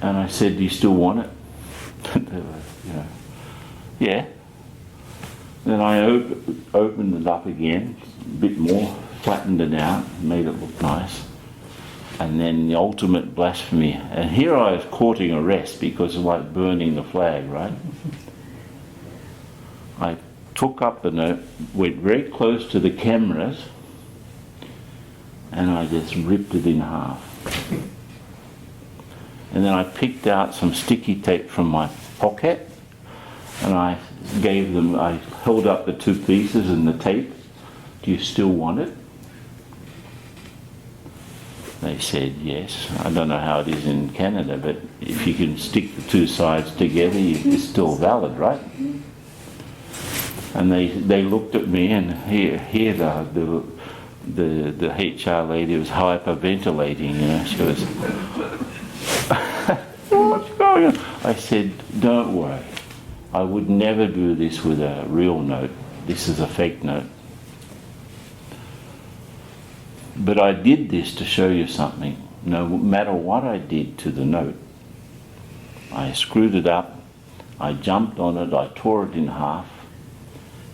Speaker 1: And I said, do you still want it? They were, yeah. Then I opened it up again, a bit more, flattened it out, made it look nice. And then the ultimate blasphemy. And here I was courting arrest because it's like burning the flag, right? I took up the note, went very close to the cameras, and I just ripped it in half. And then I picked out some sticky tape from my pocket, and I held up the 2 pieces and the tape, Do you still want it? They said yes. I don't know how it is in Canada, but if you can stick the two sides together, it's still valid, right? And they looked at me, and here the HR lady was hyperventilating, you know. She was, what's going on? I said, don't worry. I would never do this with a real note. This is a fake note. But I did this to show you something. No matter what I did to the note, I screwed it up, I jumped on it, I tore it in half,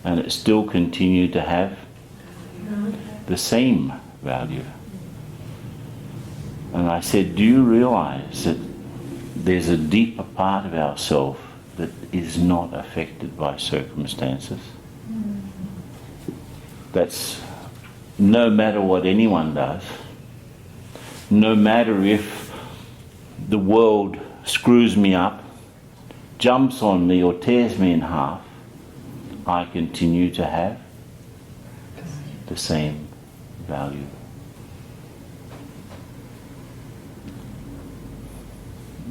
Speaker 1: and it still continued to have the same value. And I said, do you realize that there's a deeper part of ourself that is not affected by circumstances? That's no matter what anyone does, no matter if the world screws me up, jumps on me or tears me in half, I continue to have the same value.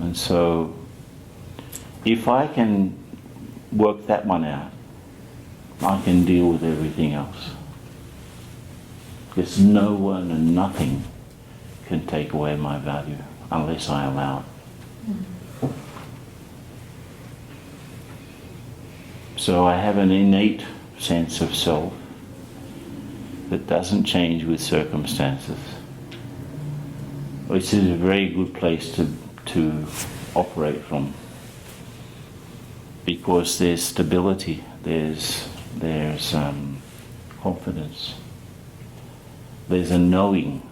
Speaker 1: And so, if I can work that one out, I can deal with everything else. Because no one and nothing can take away my value unless I allow it. So I have an innate sense of self that doesn't change with circumstances, which is a very good place to operate from, because there's stability, there's confidence, there's a knowing,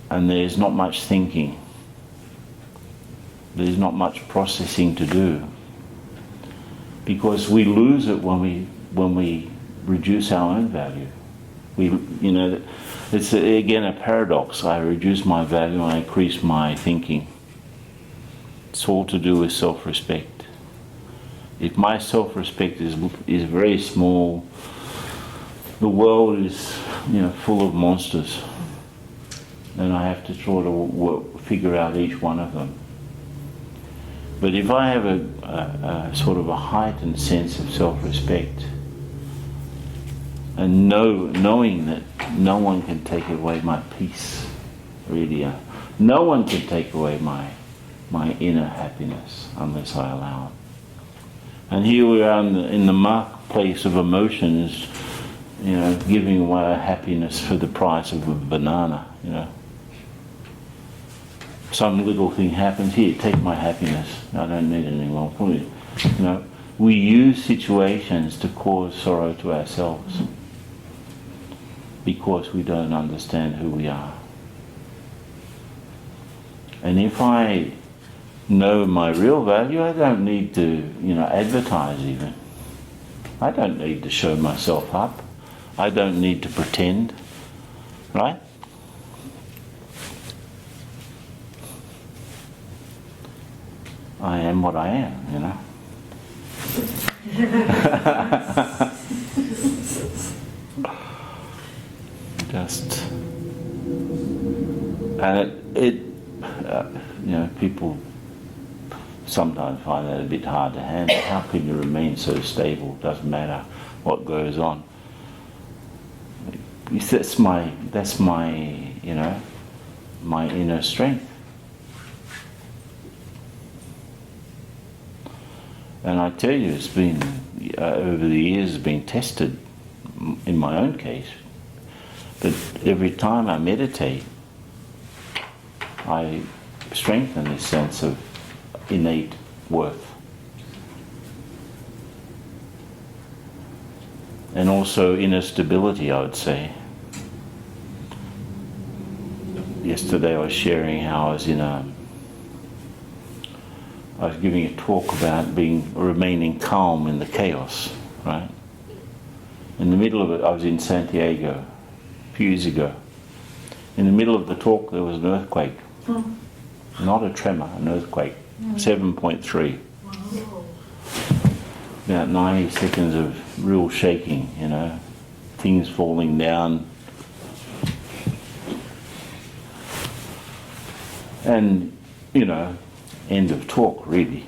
Speaker 1: and there's not much thinking, there's not much processing to do, because we lose it when we reduce our own value. It's again a paradox. I reduce my value and I increase my thinking. It's all to do with self-respect. If my self-respect is very small, the world is full of monsters, and I have to try to figure out each one of them. But if I have a sort of a heightened sense of self-respect, and knowing that no one can take away my peace, really, no one can take away my inner happiness unless I allow it. And here we are in the marketplace of emotions, giving away our happiness for the price of a banana, Some little thing happens, here, take my happiness, I don't need it anymore. We use situations to cause sorrow to ourselves because we don't understand who we are. And if I know my real value, I don't need to, advertise even. I don't need to show myself up. I don't need to pretend, right? I am what I am, And people sometimes find that a bit hard to handle. How can you remain so stable? Doesn't matter what goes on. That's my my inner strength. And I tell you, it's been over the years, it's been tested in my own case. But every time I meditate, I strengthen this sense of innate worth. And also inner stability, I would say. Yesterday I was sharing how I was giving a talk about remaining calm in the chaos, right? In the middle of it, I was in Santiago a few years ago. In the middle of the talk, there was an earthquake. Not a tremor, an earthquake. 7.3.
Speaker 2: Wow.
Speaker 1: About 90 seconds of real shaking, things falling down. And, end of talk, really.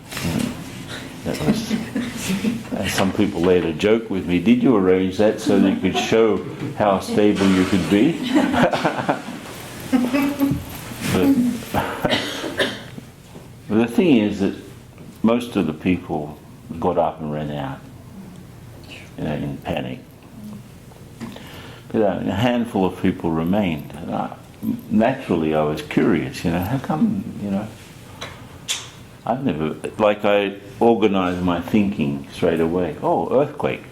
Speaker 1: That was, some people later joke with me, did you arrange that so that you could show how stable you could be? But the thing is that most of the people got up and ran out, in panic. But a handful of people remained. And naturally, I was curious, how come, I've never, I organised my thinking straight away. Oh, earthquake.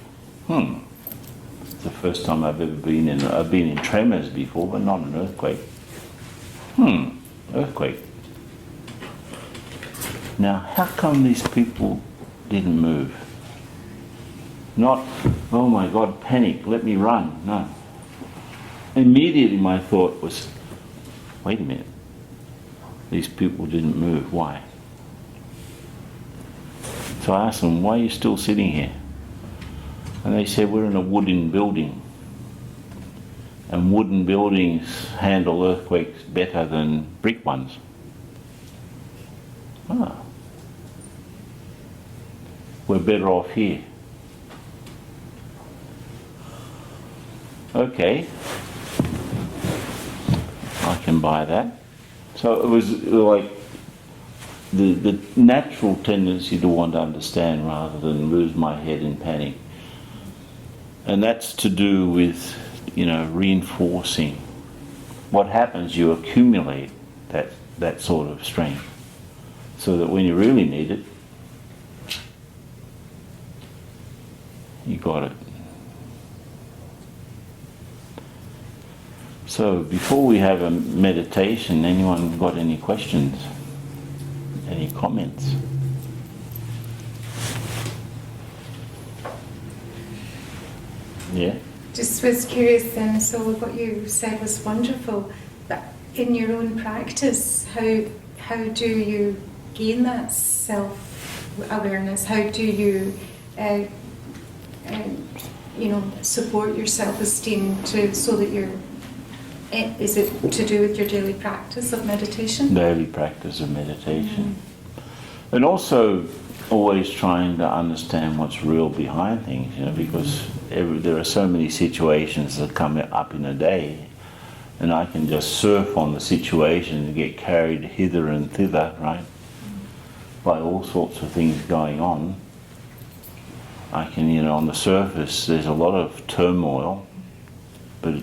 Speaker 1: It's the first time I've ever been in, I've been in tremors before, but not an earthquake. Earthquake. Now, how come these people didn't move? Not, oh my God, panic, let me run. No. Immediately my thought was, wait a minute, these people didn't move, why? So I asked them, why are you still sitting here? And they said, we're in a wooden building. And wooden buildings handle earthquakes better than brick ones. We're better off here. Okay, I can buy that. So it was like the natural tendency to want to understand rather than lose my head in panic. And that's to do with, reinforcing. What happens, you accumulate that sort of strength so that when you really need it, you got it. So before we have a meditation, anyone got any questions? Any comments? Yeah?
Speaker 2: Just was curious then, so what you said was wonderful, but in your own practice, how do you gain that self-awareness? How do you support your self-esteem so that you're, is it to do with your daily practice of meditation?
Speaker 1: Daily practice of meditation. And also always trying to understand what's real behind things, because there are so many situations that come up in a day, and I can just surf on the situation and get carried hither and thither, right? By all sorts of things going on. I can, on the surface there's a lot of turmoil, but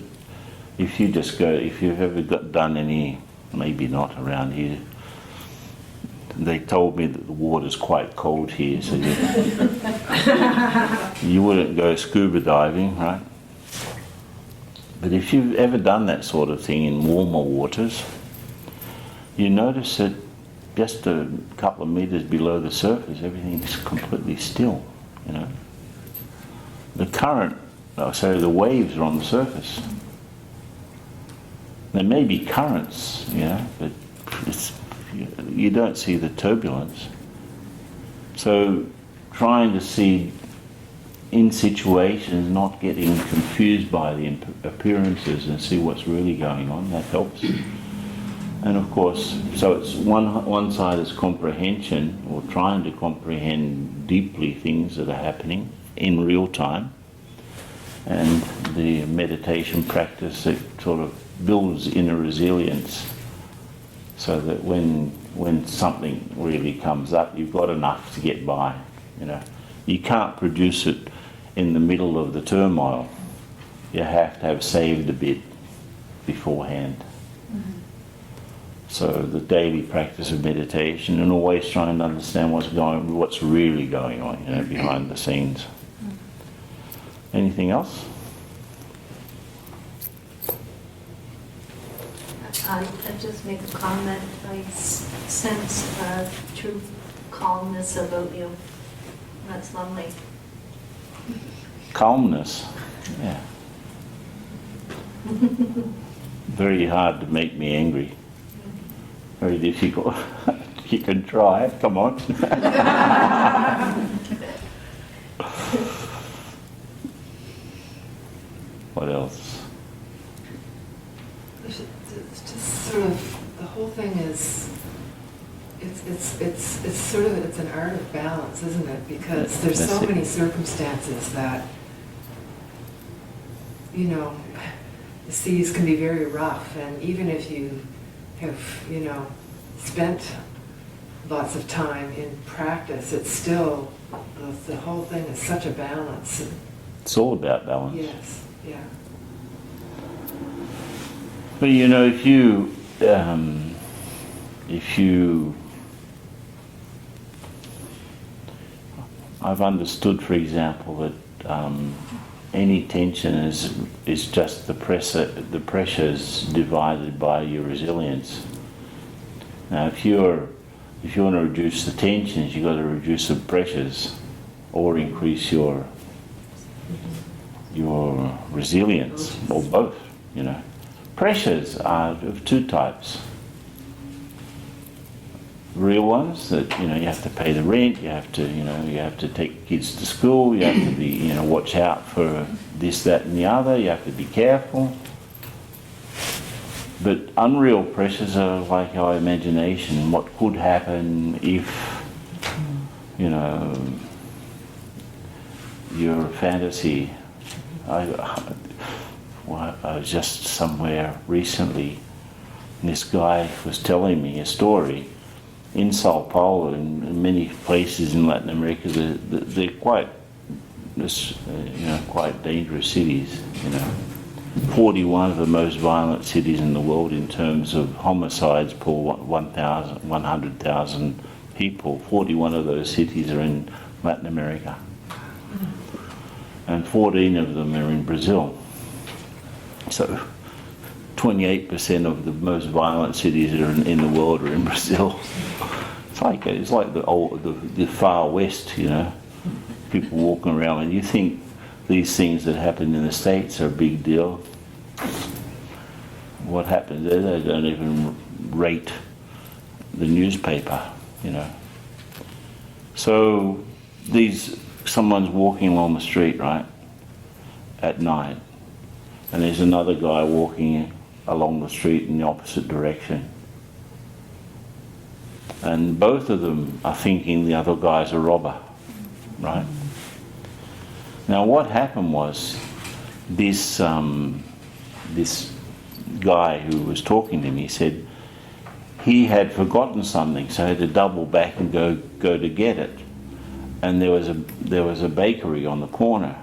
Speaker 1: if you just go, if you've ever done any, maybe not around here, they told me that the water's quite cold here, so you wouldn't go scuba diving, right? But if you've ever done that sort of thing in warmer waters, you notice that just a couple of meters below the surface, everything's completely still, The current, the waves are on the surface. There may be currents, but you don't see the turbulence. So trying to see in situations, not getting confused by the appearances and see what's really going on, that helps. And of course, so it's one side is comprehension, or trying to comprehend deeply things that are happening in real time, and the meditation practice that sort of builds inner resilience, so that when something really comes up, you've got enough to get by. You can't produce it in the middle of the turmoil. You have to have saved a bit beforehand. So the daily practice of meditation, and always trying to understand what's really going on, behind the scenes. Anything else?
Speaker 3: I just make a comment. I sense a true calmness about you. That's lovely.
Speaker 1: Calmness, yeah. Very hard to make me angry. Very difficult. You can try, come on. What else?
Speaker 4: It's just sort of, the whole thing is, it's sort of, it's an art of balance, isn't it? Because there's so many circumstances that, you know, the seas can be very rough, and even if you have, you know, spent lots of time in practice, it's still, the whole thing is such a balance.
Speaker 1: It's all about balance.
Speaker 4: Yes, yeah.
Speaker 1: But you know, if you I've understood, for example, that any tension is just the pressures divided by your resilience. Now, if you want to reduce the tensions, you've got to reduce the pressures, or increase your resilience, or both. You know, pressures are of two types. Real ones that, you know, you have to pay the rent, you have to take kids to school, you have to be, you know, watch out for this, that and the other, you have to be careful. But unreal pressures are like our imagination, what could happen if, you know, your fantasy. I was just somewhere recently, and this guy was telling me a story. In Sao Paulo and in many places in Latin America, they're quite, quite dangerous cities. You know, 41 of the most violent cities in the world in terms of homicides per 100,000 people. 41 of those cities are in Latin America, and 14 of them are in Brazil. So 28% of the most violent cities that are in the world are in Brazil. It's like the far west, you know. People walking around, and you think these things that happen in the States are a big deal. What happens there? They don't even rate the newspaper, you know. So someone's walking along the street, right, at night, and there's another guy walking along the street in the opposite direction. And both of them are thinking the other guy's a robber, right? Now what happened was, this guy who was talking to me said he had forgotten something, so he had to double back and go to get it. And there was a bakery on the corner,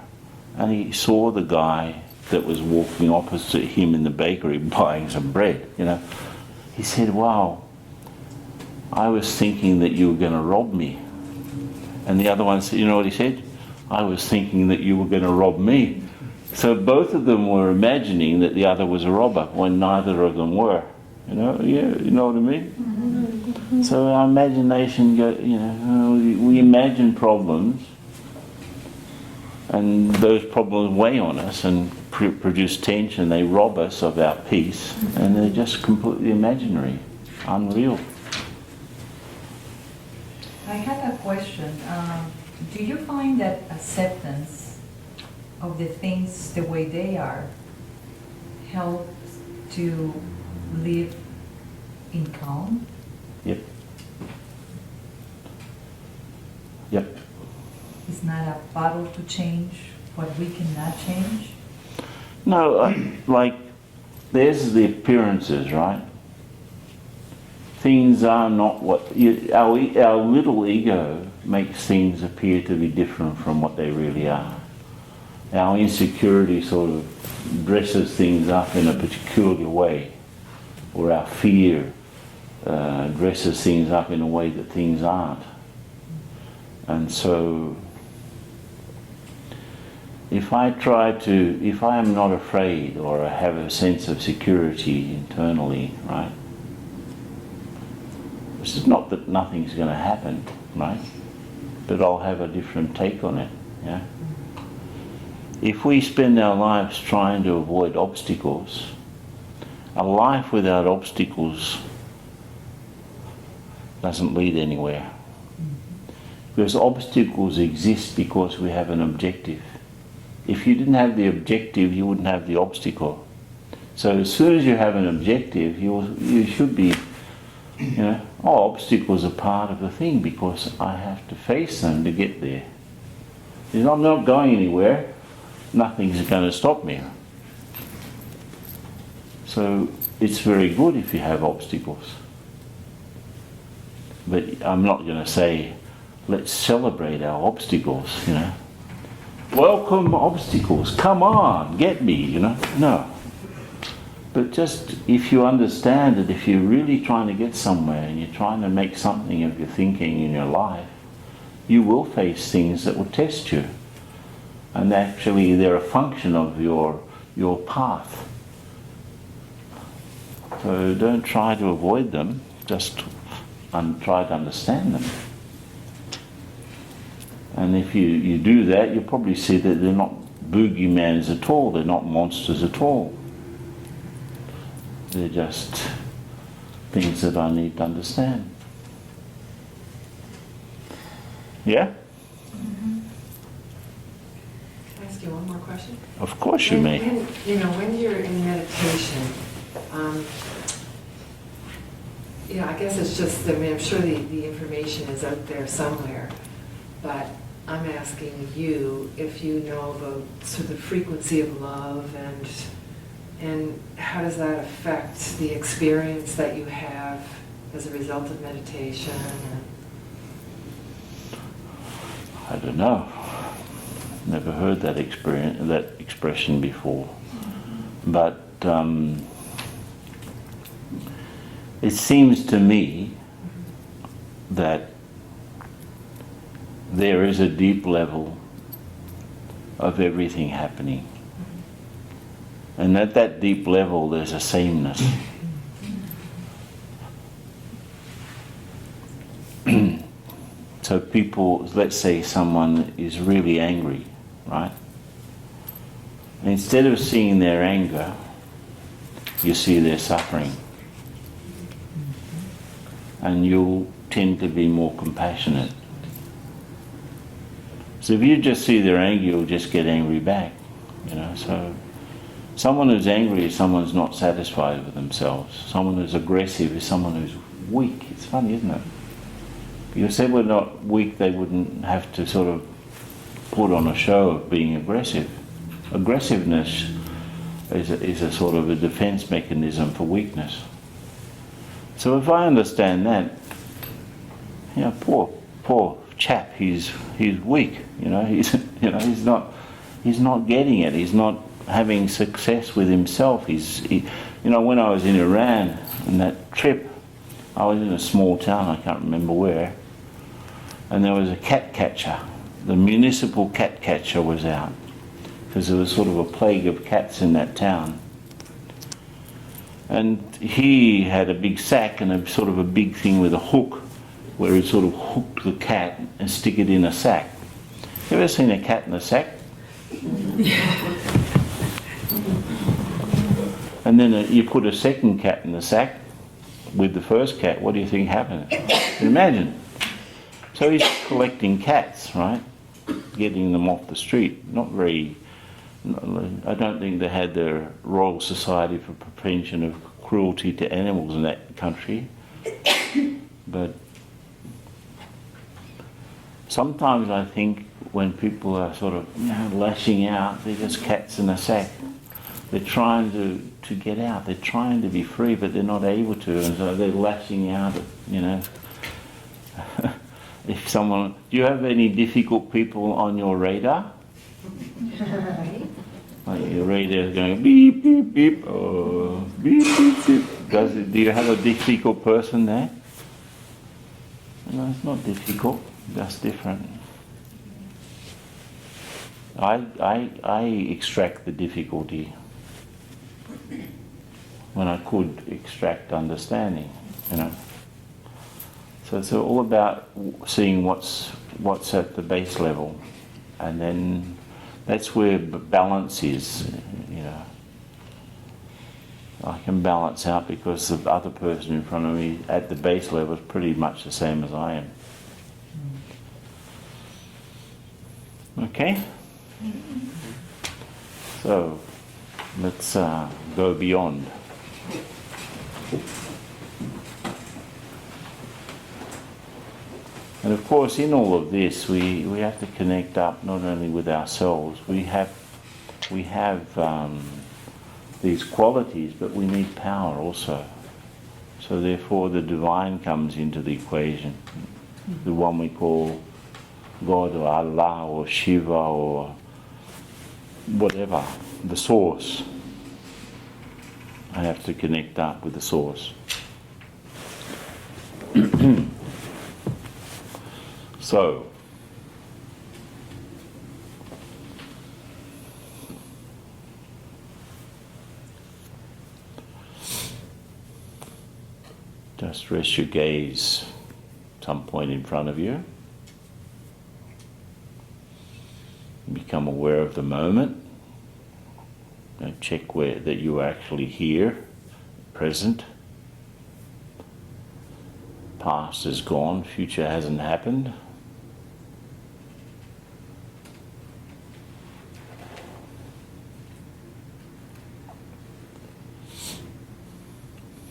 Speaker 1: and he saw the guy that was walking opposite him in the bakery buying some bread, you know. He said, "Wow, I was thinking that you were going to rob me." And the other one said, you know what he said? "I was thinking that you were going to rob me." So both of them were imagining that the other was a robber when neither of them were. You know, yeah, you know what I mean? Mm-hmm. So our imagination, we imagine problems, and those problems weigh on us and produce tension. They rob us of our peace, and they're just completely imaginary, unreal.
Speaker 5: I had a question. Do you find that acceptance of the things the way they are helps to live in calm?
Speaker 1: Yep. Yep.
Speaker 5: It's not a battle to change what we cannot change?
Speaker 1: No, like, there's the appearances, right? Things are not what our little ego makes things appear to be different from what they really are. Our insecurity sort of dresses things up in a peculiar way, or our fear dresses things up in a way that things aren't. And so if I am not afraid, or I have a sense of security internally, right? This is not that nothing's going to happen, right? But I'll have a different take on it, yeah? If we spend our lives trying to avoid obstacles, a life without obstacles doesn't lead anywhere. Because obstacles exist because we have an objective. If you didn't have the objective, you wouldn't have the obstacle. So as soon as you have an objective, you should be, obstacles are part of the thing because I have to face them to get there. I'm not going anywhere. Nothing's going to stop me. So it's very good if you have obstacles. But I'm not going to say, let's celebrate our obstacles, Welcome obstacles, come on, get me, No. But just if you understand that if you're really trying to get somewhere and you're trying to make something of your thinking in your life, you will face things that will test you. And actually they're a function of your path. So don't try to avoid them, just try to understand them. And if you do that, you'll probably see that they're not boogeymans at all, they're not monsters at all. They're just things that I need to understand. Yeah?
Speaker 4: Can I ask you one more question?
Speaker 1: Of course you may.
Speaker 4: When you're in meditation, I guess it's just, I'm sure the information is out there somewhere, but I'm asking you if you know the sort of frequency of love and how does that affect the experience that you have as a result of meditation?
Speaker 1: I don't know. Never heard that expression before. But it seems to me that there is a deep level of everything happening. And at that deep level there's a sameness. So people, let's say someone is really angry, right? And instead of seeing their anger, you see their suffering. And you'll tend to be more compassionate. So if you just see their anger, you'll just get angry back, So someone who's angry is someone who's not satisfied with themselves. Someone who's aggressive is someone who's weak. It's funny, isn't it? Because if they were not weak, they wouldn't have to sort of put on a show of being aggressive. Aggressiveness is a sort of a defense mechanism for weakness. So if I understand that, poor chap, he's weak. He's not getting it. He's not having success with himself. When I was in Iran on that trip, I was in a small town, I can't remember where, and there was a cat catcher. The municipal cat catcher was out because there was sort of a plague of cats in that town. And he had a big sack and a sort of a big thing with a hook where he'd sort of hook the cat and stick it in a sack. You ever seen a cat in a sack? And then you put a second cat in the sack with the first cat. What do you think happened? Imagine. So he's collecting cats, right? Getting them off the street. I don't think they had the Royal Society for Prevention of Cruelty to Animals in that country. But sometimes I think when people are sort of lashing out, they're just cats in a sack. They're trying to get out. They're trying to be free, but they're not able to, and so they're lashing out. If someone, do you have any difficult people on your radar? Like your radar is going beep beep beep, or beep beep beep. Do you have a difficult person there? No, it's not difficult. That's different. I extract the difficulty when I could extract understanding, So it's all about seeing what's at the base level, and then that's where balance is, I can balance out because the other person in front of me at the base level is pretty much the same as I am. Okay? So let's go beyond. And of course, in all of this, we have to connect up not only with ourselves. We have these qualities, but we need power also. So therefore, the divine comes into the equation. The one we call God or Allah or Shiva or whatever, the source. I have to connect up with the source. So, just rest your gaze some point in front of you. Become aware of the moment. And check that you are actually here, present. Past is gone, future hasn't happened.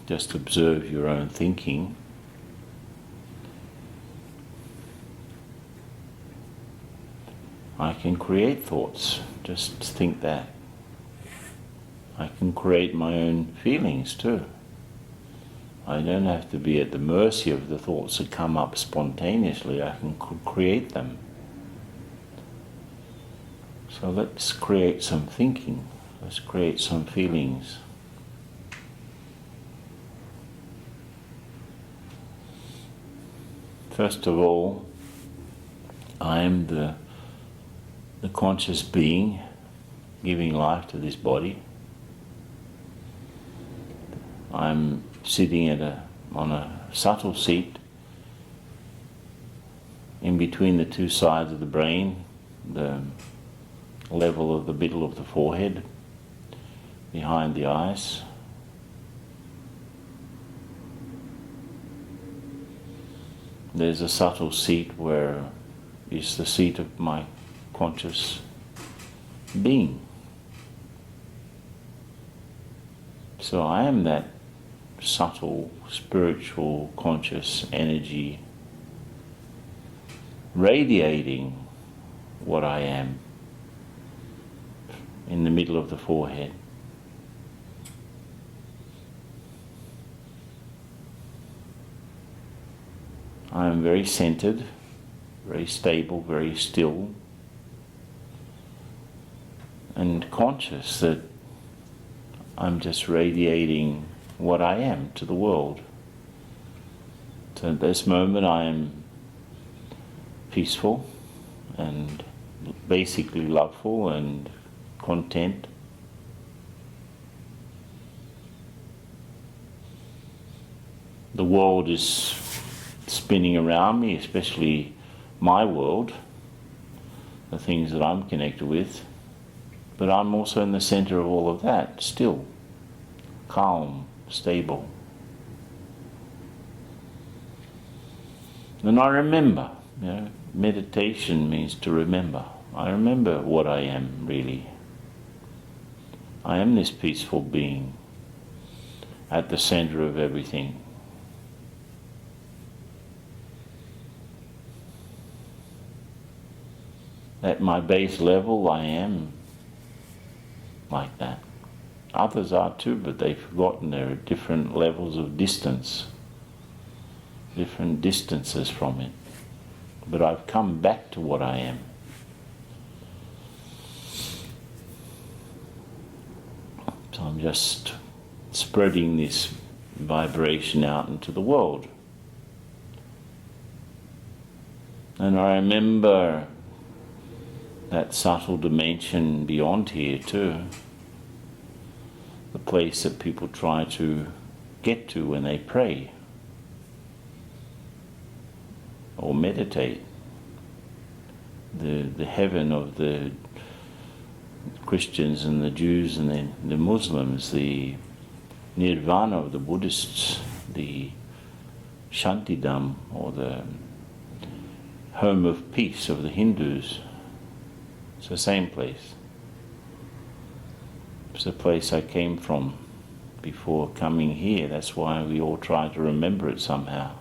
Speaker 1: Just observe your own thinking. I can create thoughts, just think that. I can create my own feelings too. I don't have to be at the mercy of the thoughts that come up spontaneously. I can create them. So let's create some thinking. Let's create some feelings. First of all, I am the conscious being giving life to this body. I'm sitting on a subtle seat in between the two sides of the brain, the level of the middle of the forehead, behind the eyes. There's a subtle seat where is the seat of my conscious being. So I am that subtle, spiritual, conscious energy radiating what I am in the middle of the forehead. I am very centered, very stable, very still, and conscious that I'm just radiating what I am to the world. So at this moment I am peaceful and basically loveful and content. The world is spinning around me, especially my world, the things that I'm connected with, but I'm also in the center of all of that, still, calm, stable. And I remember, meditation means to remember. I remember what I am really. I am this peaceful being at the center of everything. At my base level, I am like that. Others are too, but they've forgotten there are different levels of distance, different distances from it. But I've come back to what I am. So I'm just spreading this vibration out into the world. And I remember that subtle dimension beyond here too, the place that people try to get to when they pray or meditate, the heaven of the Christians and the Jews and the Muslims, the nirvana of the Buddhists, the Shantidam or the home of peace of the Hindus. It's the same place. It's the place I came from before coming here. That's why we all try to remember it somehow.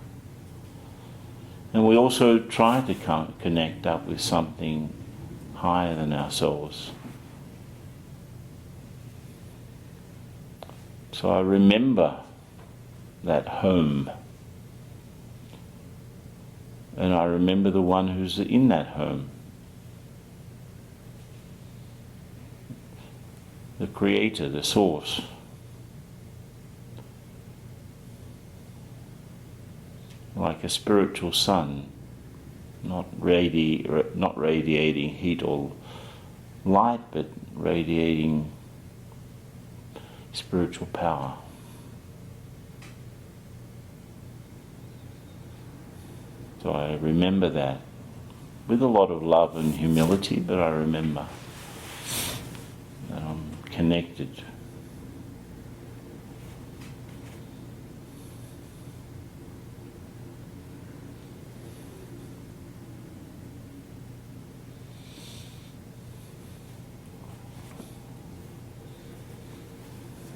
Speaker 1: And we also try to connect up with something higher than ourselves. So I remember that home. And I remember the one who's in that home. The Creator, the Source. Like a spiritual sun, not radiating heat or light, but radiating spiritual power. So I remember that with a lot of love and humility, but I remember that I'm connected.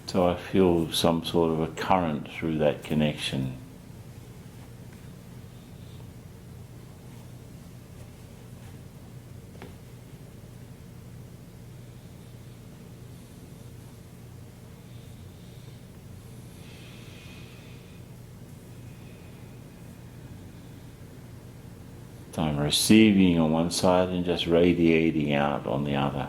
Speaker 1: So I feel some sort of a current through that connection. So I'm receiving on one side and just radiating out on the other.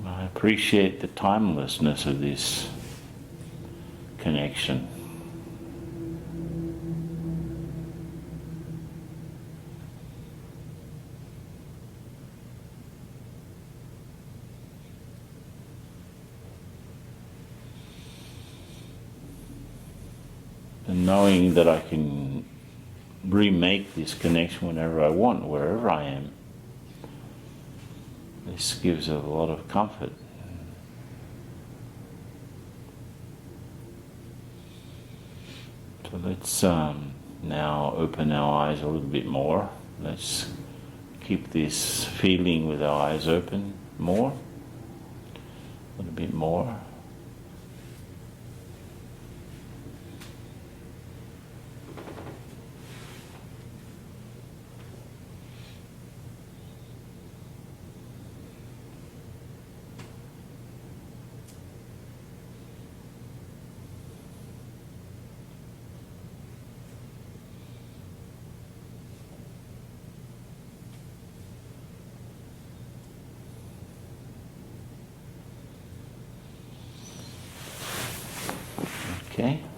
Speaker 1: I appreciate the timelessness of this connection. And knowing that I can remake this connection whenever I want, wherever I am. This gives a lot of comfort. So let's now open our eyes a little bit more. Let's keep this feeling with our eyes open more, a little bit more. Okay.